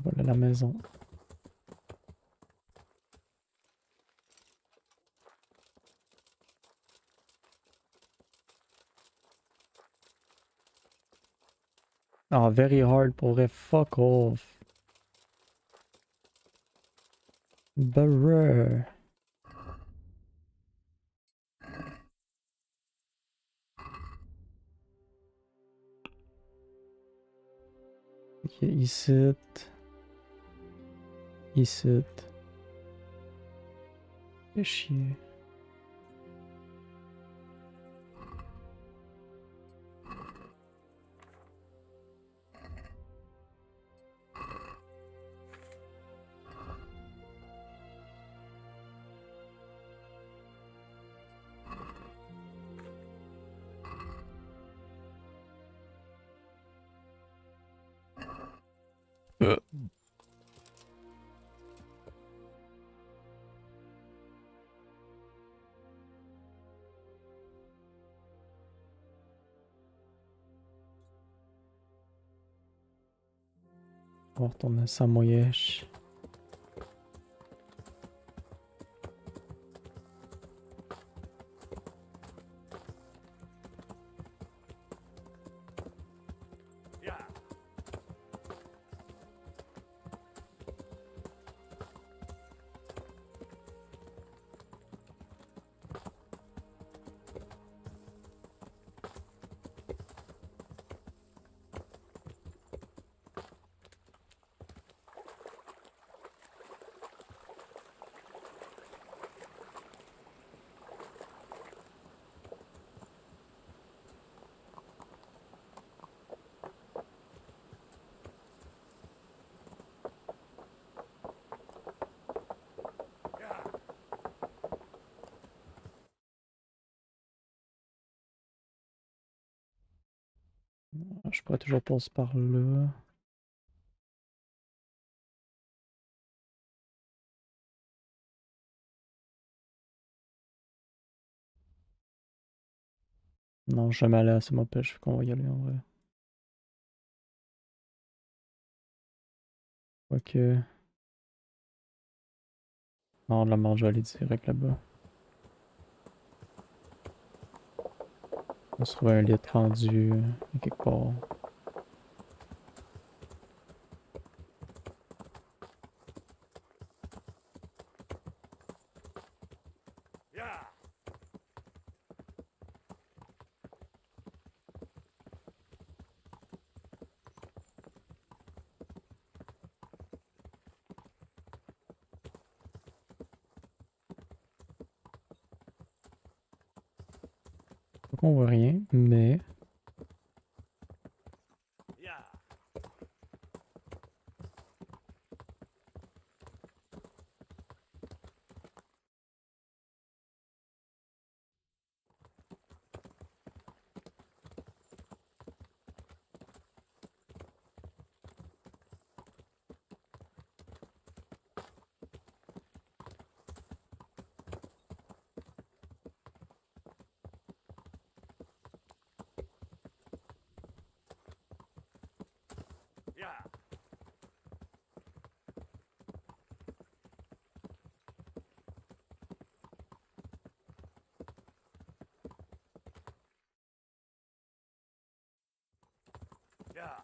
Voilà la maison. Ah, very hard pour vrai, fuck off. Bruh. Ok, ici. Ici. Fais chier. On va retourner à Samoyesh. Je pourrais toujours passer par là. Non, je suis jamais allé à ma pêche, qu'on va y aller en vrai. Ok. Non, de la mort, je vais aller direct là-bas. On se trouve un litre rendu quelque part. Donc on voit rien, mais... Yeah.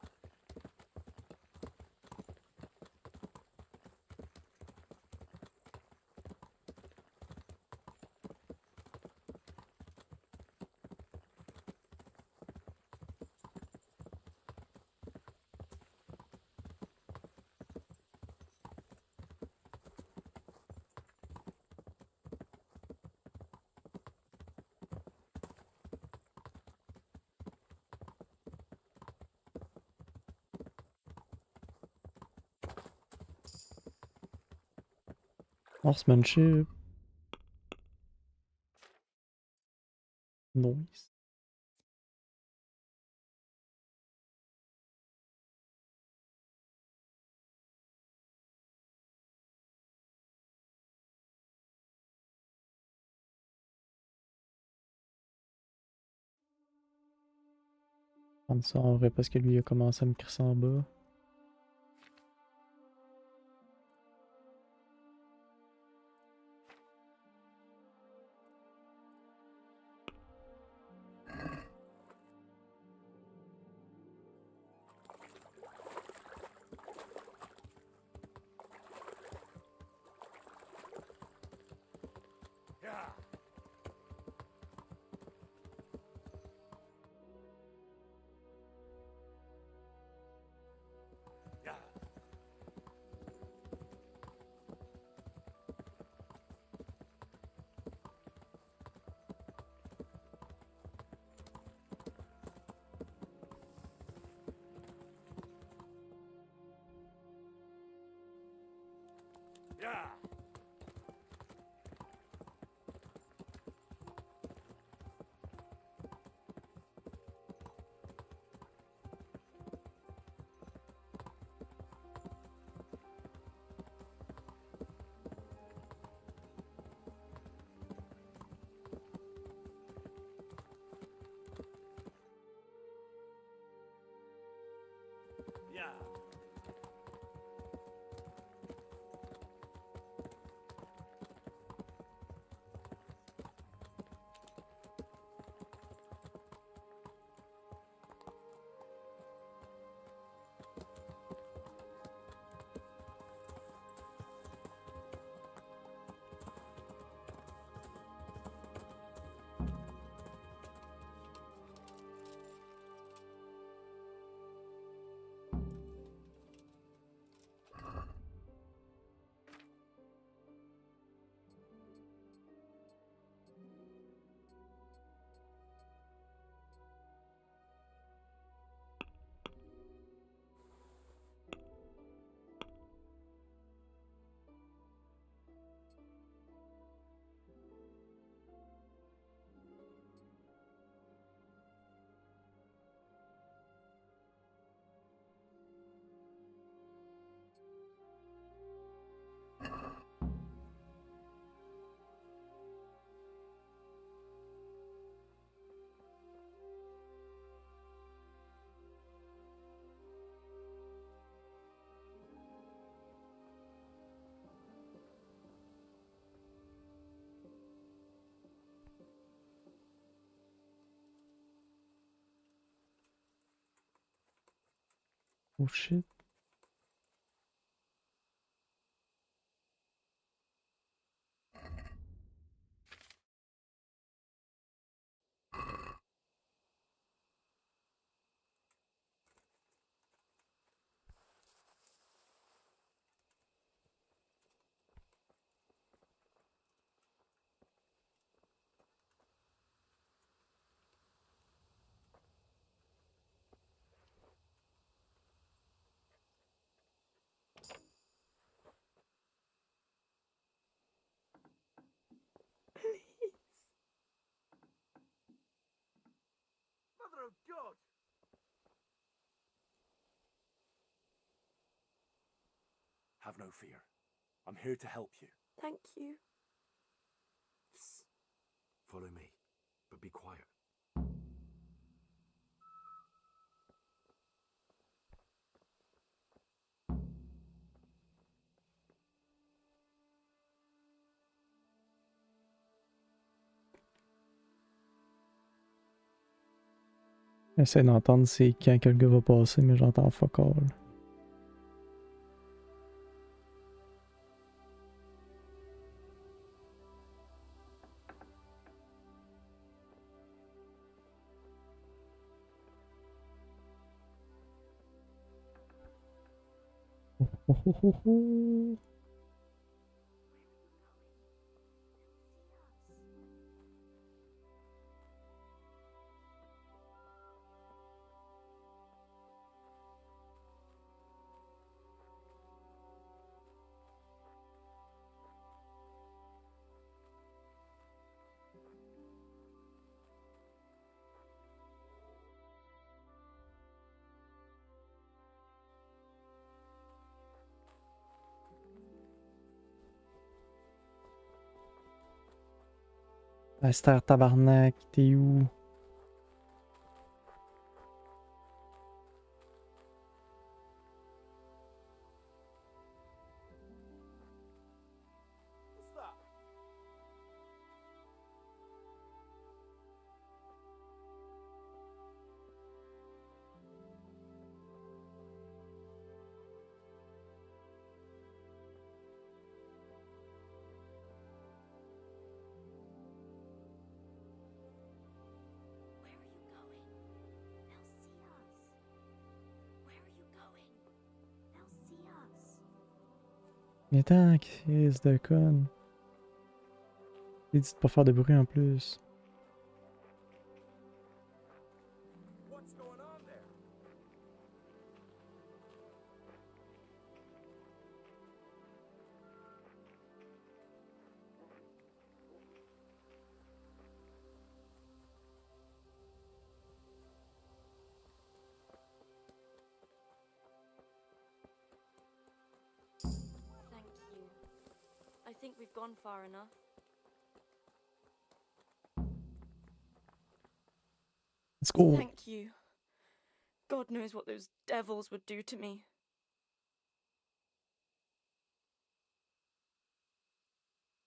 Horsemanship. Nice. Prendre ça en vrai parce que lui il a commencé à me crisser en bas. Yeah. Yeah. Yeah. Yeah. Oh shit. Mother of God! Have no fear. I'm here to help you. Thank you. Follow me, but be quiet. J'essaie d'entendre c'est quand que le gars va passer, mais j'entends fuck all. Oh, oh, oh, oh. Esther tabarnak, t'es où? Mais attends, crise de conne. Il dit de pas faire de bruit en plus. Thank you. I think we've gone far enough. Let's go. Thank you. God knows what those devils would do to me.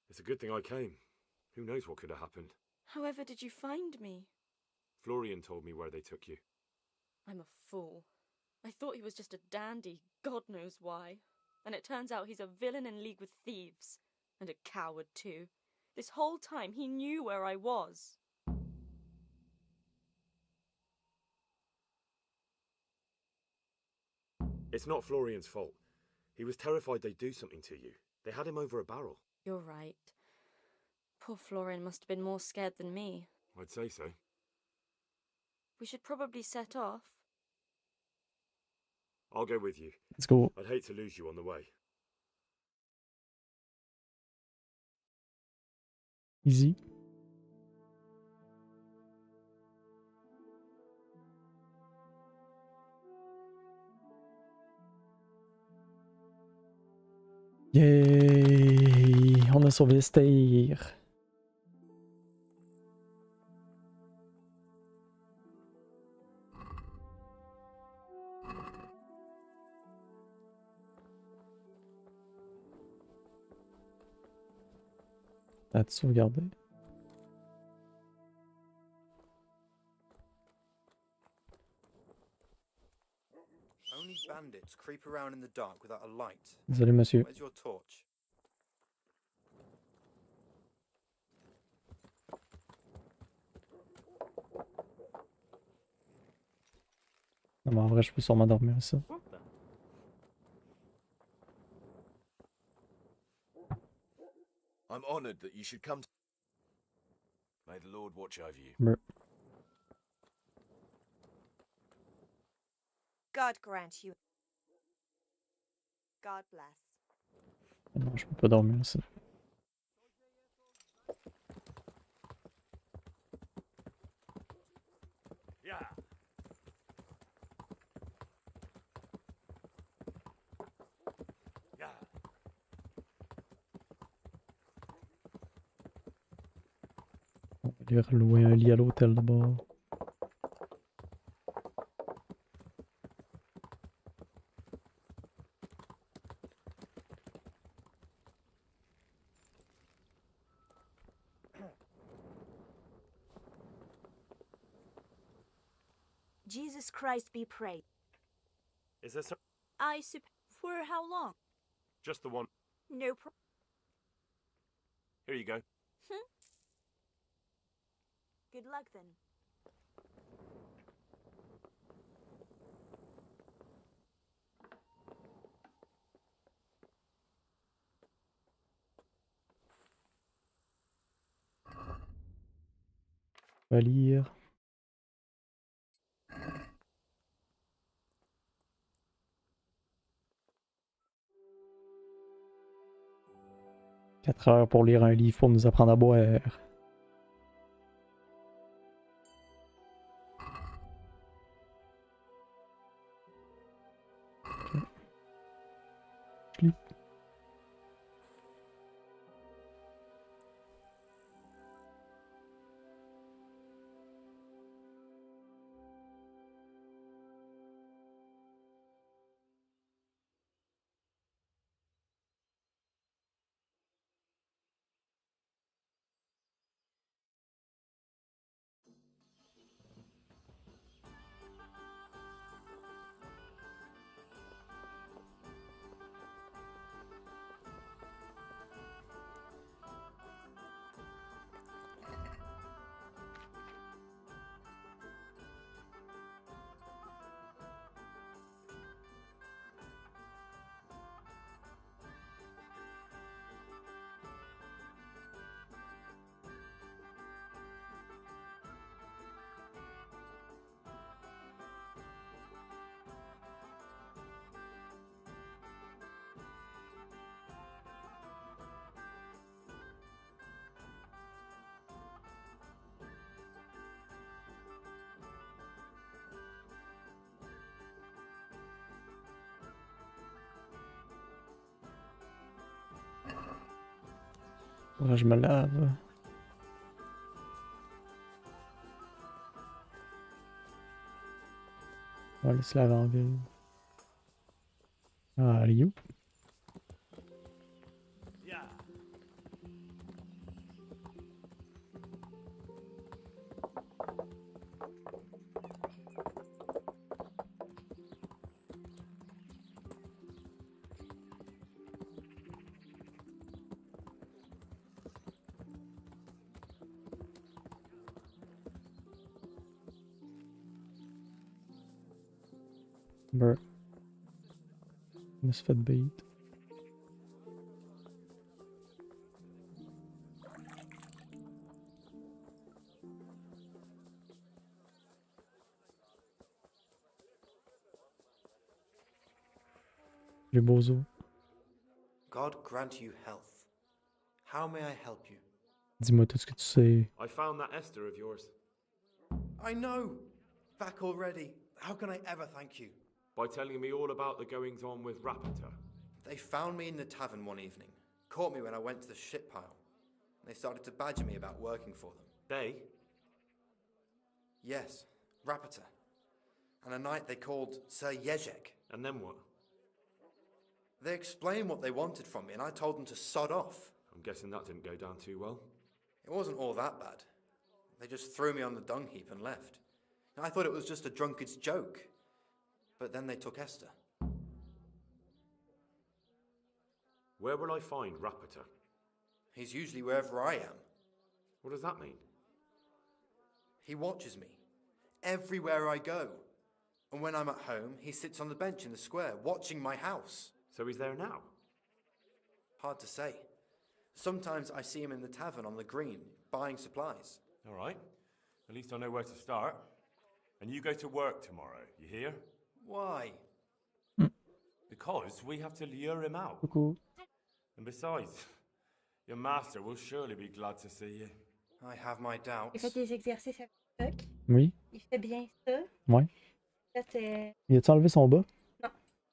It's a good thing I came. Who knows what could have happened? However did you find me? Florian told me where they took you. I'm a fool. I thought he was just a dandy, God knows why. And it turns out he's a villain in league with thieves. And a coward too. This whole time he knew where I was. It's not Florian's fault. He was terrified they'd do something to you. They had him over a barrel. You're right. Poor Florian must have been more scared than me. I'd say so. We should probably set off. I'll go with you. Let's go. I'd hate to lose you on the way. Easy. Yay! On a sauvé Esther. T'as-tu sauvegardé? Only bandits creep around in the dark without a light. Désolé, monsieur. Where's your torch? Non, mais en vrai, je peux sûrement dormir ici. I'm honored that you should come. May the Lord watch over you. God grant you. God bless. Non, je peux pas dormir ici. Yeah. Yeah. On va aller louer un lit à l'hôtel d'abord. Jesus Christ be praised. Is there some... For how long? Just the one. No pro- Here you go. Good luck then. On va lire. « 4 heures pour lire un livre pour nous apprendre à boire. » Okay. Sleep. Faudrait que je me lave. On va aller se laver en ville. Ah, elle est où? Brr. Je me suis fait bait. Les beaux os. God grant you health. How may I help you? Dis-moi tout ce que tu sais. I found that Esther of yours. I know! Back already. How can I ever thank you? By telling me all about the goings on with Rapita. They found me in the tavern one evening, caught me when I went to the ship pile. They started to badger me about working for them. They? Yes, Rapita. And a night they called Sir Jezek. And then what? They explained what they wanted from me, and I told them to sod off. I'm guessing that didn't go down too well. It wasn't all that bad. They just threw me on the dung heap and left. I thought it was just a drunkard's joke. But then they took Esther. Where will I find Rapita? He's usually wherever I am. What does that mean? He watches me. Everywhere I go. And when I'm at home, he sits on the bench in the square, watching my house. So he's there now? Hard to say. Sometimes I see him in the tavern on the green, buying supplies. All right. At least I know where to start. And you go to work tomorrow, you hear? Why? Because we have to lure him out. Coucou. And besides, your master will surely be glad to see you. I have my doubts. Il fait des exercices à TikTok. Oui. Il fait bien ça. Ouais. Fait, Il a-tu enlevé son bas? Non.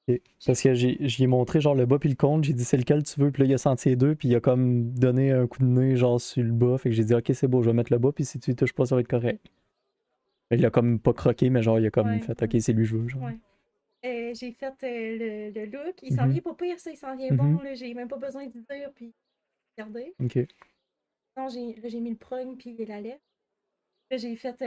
Ok. Parce que j'y ai montré genre le bas puis le compte, j'ai dit c'est lequel tu veux, puis là il a senti les deux, puis il a comme donné un coup de nez genre sur le bas, fait que j'ai dit ok c'est beau, je vais mettre le bas, puis si tu y touches pas ça va être correct. Il a comme pas croqué, mais genre il a comme fait ok c'est lui je veux genre. Ouais. J'ai fait le look, il s'en vient pas pire ça, il s'en vient bon, là, j'ai même pas besoin de dire, puis regardez. Ok. Non, j'ai mis le prong puis la lettre. Là, j'ai fait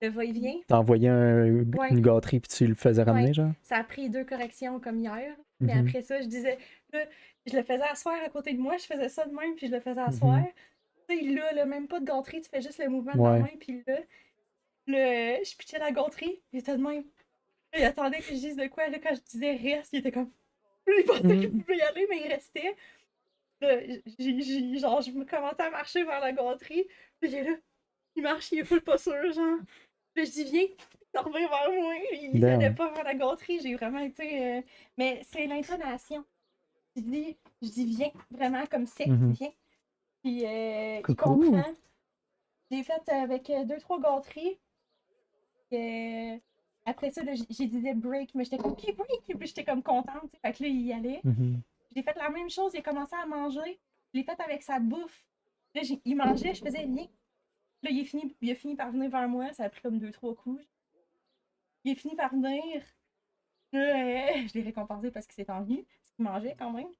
le va-et-vient. T'as envoyé une gâterie puis tu le faisais ramener genre? Ça a pris 2 corrections comme hier, mais après ça, je disais, là, je le faisais asseoir à côté de moi, je faisais ça de même, puis je le faisais asseoir. Tu sais, là, même pas de gâterie, tu fais juste le mouvement de la main, puis là, je pitchais la gâterie, il était de même. Là, il attendait que je dise de quoi, là, quand je disais reste, il était comme. Il pensait qu'il pouvait y aller, mais il restait. Là, genre, je me commençais à marcher vers la gâterie, puis il est là, il marche, il est full pas sûr, genre. Là, je dis viens, il revient vers moi, il allait pas vers la gâterie, j'ai vraiment été. Mais c'est l'intonation. Je dis viens, vraiment comme c'est, viens. Puis il comprend. J'ai fait avec 2-3 gâteries. Après ça, j'ai dit break, mais j'étais comme ok, break, puis j'étais comme contente, fait que là, il y allait. J'ai fait la même chose, il a commencé à manger, je l'ai fait avec sa bouffe. Là, il mangeait, je faisais viens. Là, il a fini par venir vers moi, ça a pris comme 2-3 coups. Il a fini par venir. Là, je l'ai récompensé parce qu'il s'est envenu, parce qu'il mangeait quand même.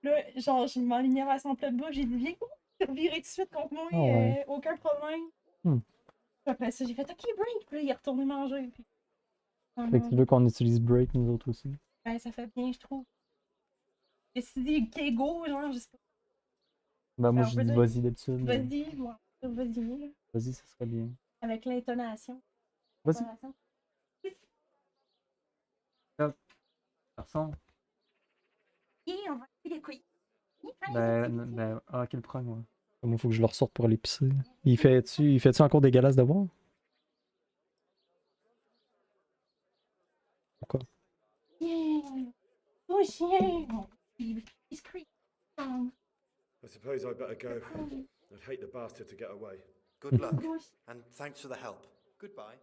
Là, genre, je m'enlignais vers son plat de bouffe, j'ai dit viens, tu revirais tout de suite contre moi, aucun problème. Après ça, j'ai fait ok, break, puis là, il est retourné manger. Puis... Fait que tu veux qu'on utilise break nous autres aussi? Ben, ça fait bien, je trouve. Et si dit ok, go, genre, je sais pas. Ben, moi, je dis vas-y d'habitude. Vas-y, moi, vas-y. Vas-y, ça serait bien. Avec l'intonation. Vas-y. Garçon. Et on va faire les couilles. Quel prend, moi? Moi, faut que je le ressorte pour aller pisser. Il fait-tu encore dégueulasse de voir? Pourquoi? Oh, chien! He's creepy. I suppose I'd better go. I'd hate the bastard to get away. Good luck, and thanks for the help. Goodbye.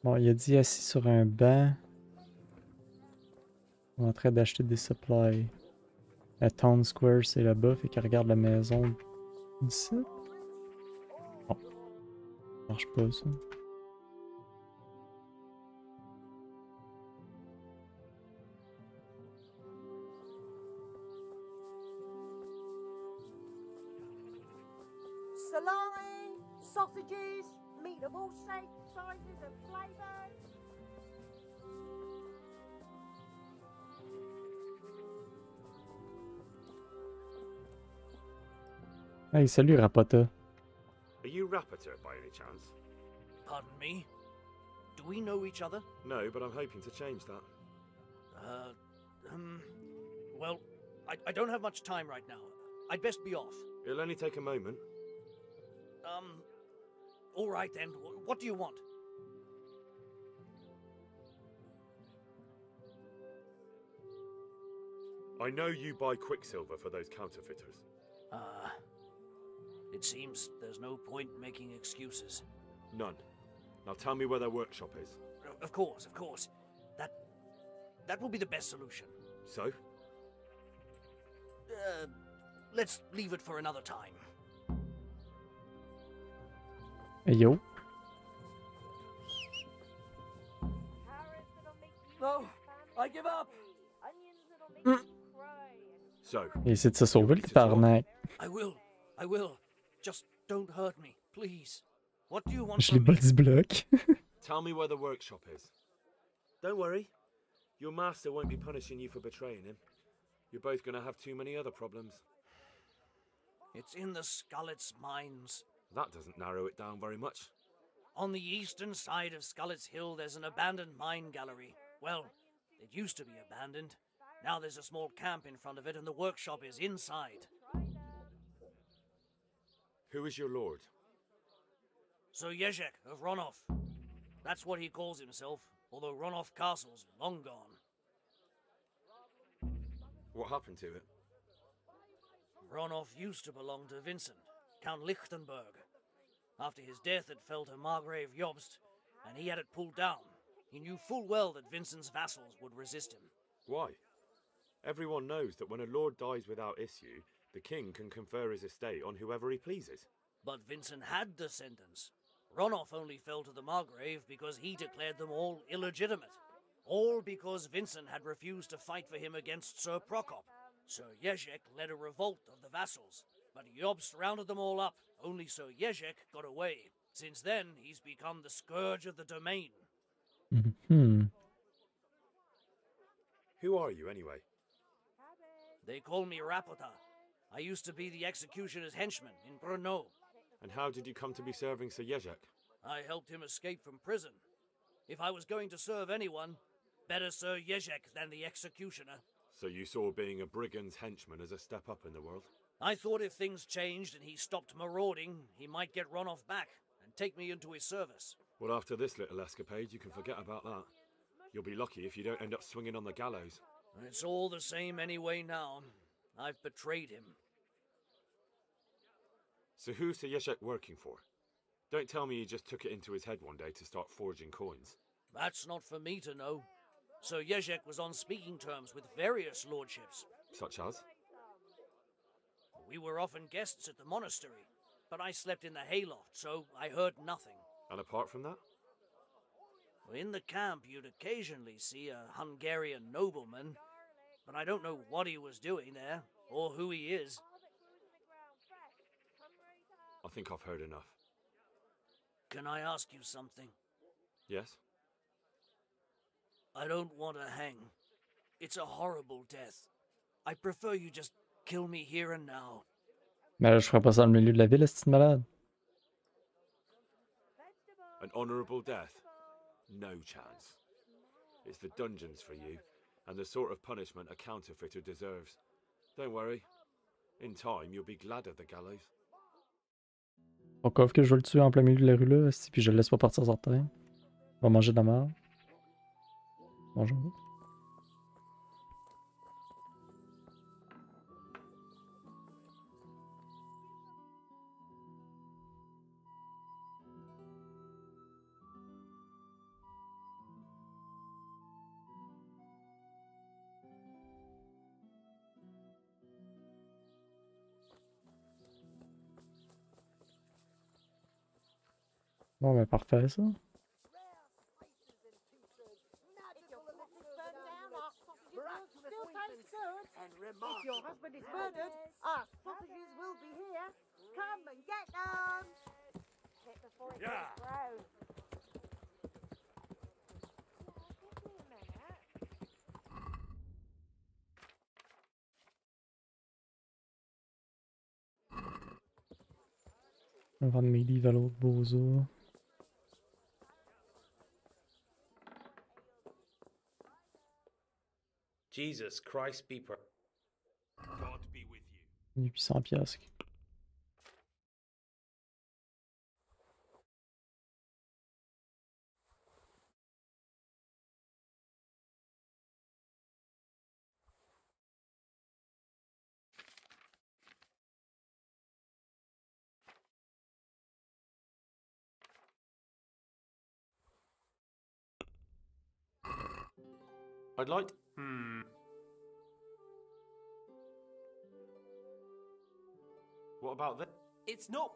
Bon, il a dit assis sur un banc. On est en train d'acheter des supplies. La Town Square, c'est là-bas, fait qu'elle regarde la maison d'ici. Bon. Ça marche pas, ça. Salami, sausages, meat of all shapes, sizes and flavours. Hey, salut Rapota. Are you Rappator by any chance? Pardon me? Do we know each other? No, but I'm hoping to change that. Well, I don't have much time right now. I'd best be off. It'll only take a moment. All right then. What do you want? I know you buy quicksilver for those counterfeiters. It seems there's no point making excuses. None. Now tell me where their workshop is. Of course. That will be the best solution. So? Let's leave it for another time. Hey yo. No, I give up. So. Il essaie de se sauver le tabarnak. I will. Just don't hurt me, please. What do you want Je l'ai from me? body block. Tell me where the workshop is. Don't worry. Your master won't be punishing you for betraying him. You're both gonna have too many other problems. It's in the Skullet's mines. That doesn't narrow it down very much. On the eastern side of Skullet's Hill, there's an abandoned mine gallery. Well, it used to be abandoned. Now there's a small camp in front of it, and the workshop is inside. Who is your lord? Sir Jezek of Ronov. That's what he calls himself, although Ronov Castle's long gone. What happened to it? Ronov used to belong to Vincent, Count Lichtenberg. After his death, it fell to Margrave Jobst, and he had it pulled down. He knew full well that Vincent's vassals would resist him. Why? Everyone knows that when a lord dies without issue, the king can confer his estate on whoever he pleases. But Vincent had descendants. Ronov only fell to the Margrave because he declared them all illegitimate. All because Vincent had refused to fight for him against Sir Prokop. Sir Jezek led a revolt of the vassals, but Jobst rounded them all up. Only Sir Jezek got away. Since then, he's become the scourge of the domain. Who are you, anyway? They call me Rapota. I used to be the executioner's henchman in Brno. And how did you come to be serving Sir Jezek? I helped him escape from prison. If I was going to serve anyone, better Sir Jezek than the executioner. So you saw being a brigand's henchman as a step up in the world? I thought if things changed and he stopped marauding, he might get Ronov back and take me into his service. Well, after this little escapade, you can forget about that. You'll be lucky if you don't end up swinging on the gallows. It's all the same anyway now. I've betrayed him. So who's Sir Jezek working for? Don't tell me he just took it into his head one day to start forging coins. That's not for me to know. Sir Jezek was on speaking terms with various lordships. Such as? We were often guests at the monastery, but I slept in the hayloft, so I heard nothing. And apart from that? In the camp, you'd occasionally see a Hungarian nobleman, but I don't know what he was doing there, or who he is. I think I've heard enough. Can I ask you something? Yes? I don't want to hang. It's a horrible death. I prefer you just kill me here and now. Mais là, je ferais pas ça dans le milieu de la ville, est-ce malade? An honourable death? No chance. It's the dungeons for you, and the sort of punishment a counterfeiter deserves. Don't worry. In time, you'll be glad of the gallows. Pourquoi que je veux le tuer en plein milieu de la rue là, puis je le laisse pas partir certain. On va manger de la merde. Bonjour. Bon, ben parfait ça. If your husband is murdered, our sausages will be here. Come and get them. Hit before it goes brown. On va vendre mes livres à l'autre bozo. Jesus Christ be praised. God be with you. 800 piastres. I'd like. What about this? It's not.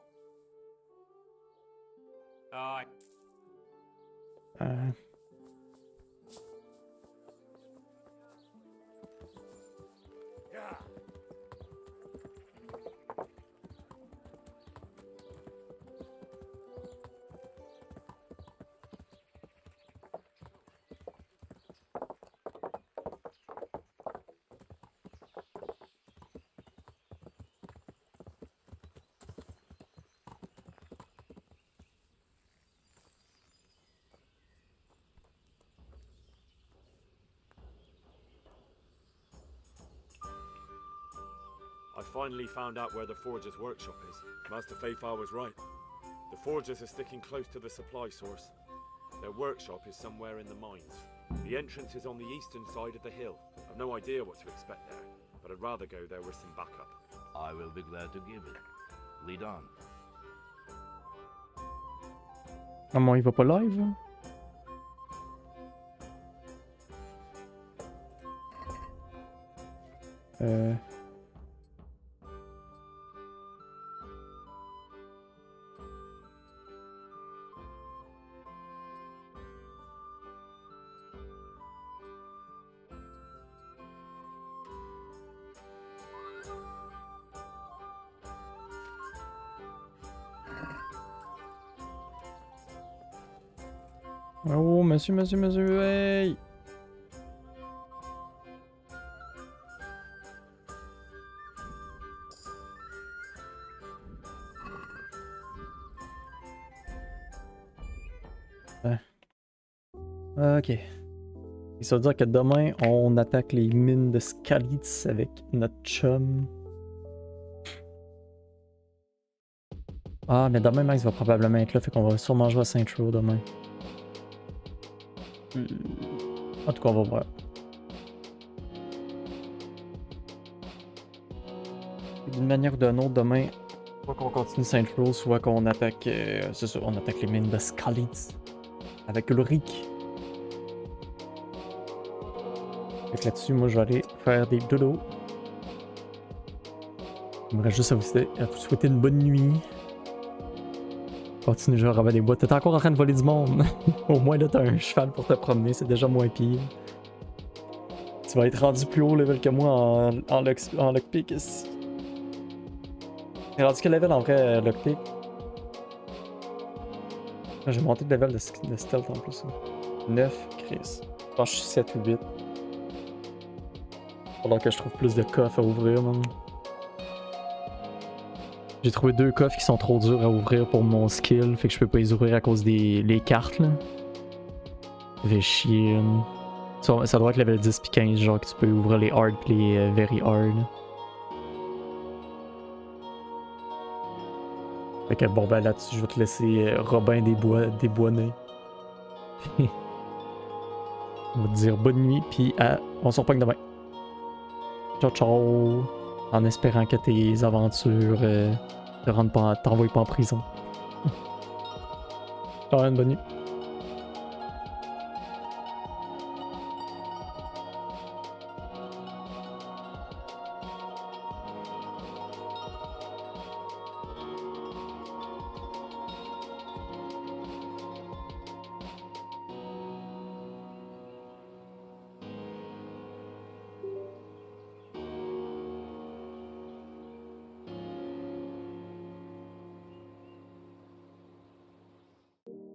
I finally found out where the Forger's workshop is. Master Faithfar was right. The Forgers are sticking close to the supply source. Their workshop is somewhere in the mines. The entrance is on the eastern side of the hill. I've no idea what to expect there, but I'd rather go there with some backup. I will be glad to give it. Lead on. Maman, il va pas live, hein? Oh, monsieur, hey! Ok. Et ça veut dire que demain, on attaque les mines de Scalitz avec notre chum. Ah, mais demain, Max va probablement être là, fait qu'on va sûrement jouer à Saint-Tro demain. En tout cas, on va voir. D'une manière ou d'une autre, demain, soit qu'on continue Saint-Tro, soit qu'on attaque. C'est ça, on attaque les mines de Scalitz avec Ulrich. Fait que là-dessus, moi, je vais aller faire des dodos. Il me reste juste à vous souhaiter une bonne nuit. Continue genre à rabattre des bois. T'es encore en train de voler du monde. Au moins là, t'as un cheval pour te promener. C'est déjà moins pire. Tu vas être rendu plus haut level que moi en lockpick ici. T'es rendu quel level en vrai, lockpick? J'ai monté de level de stealth en plus. 9, Chris. Je pense que je suis 7 ou 8. Pendant que je trouve plus de coffres à ouvrir, man. J'ai trouvé 2 coffres qui sont trop durs à ouvrir pour mon skill, fait que je peux pas les ouvrir à cause des cartes, là. Ça fait chier. Ça doit être level 10 puis 15, genre que tu peux ouvrir les hard pis les very hard. Fait que bon ben là-dessus, je vais te laisser Robin déboîner. On va te dire bonne nuit, puis on se reprend demain. Ciao ciao! En espérant que tes aventures t'envoient pas en prison. Ciao, une bonne nuit.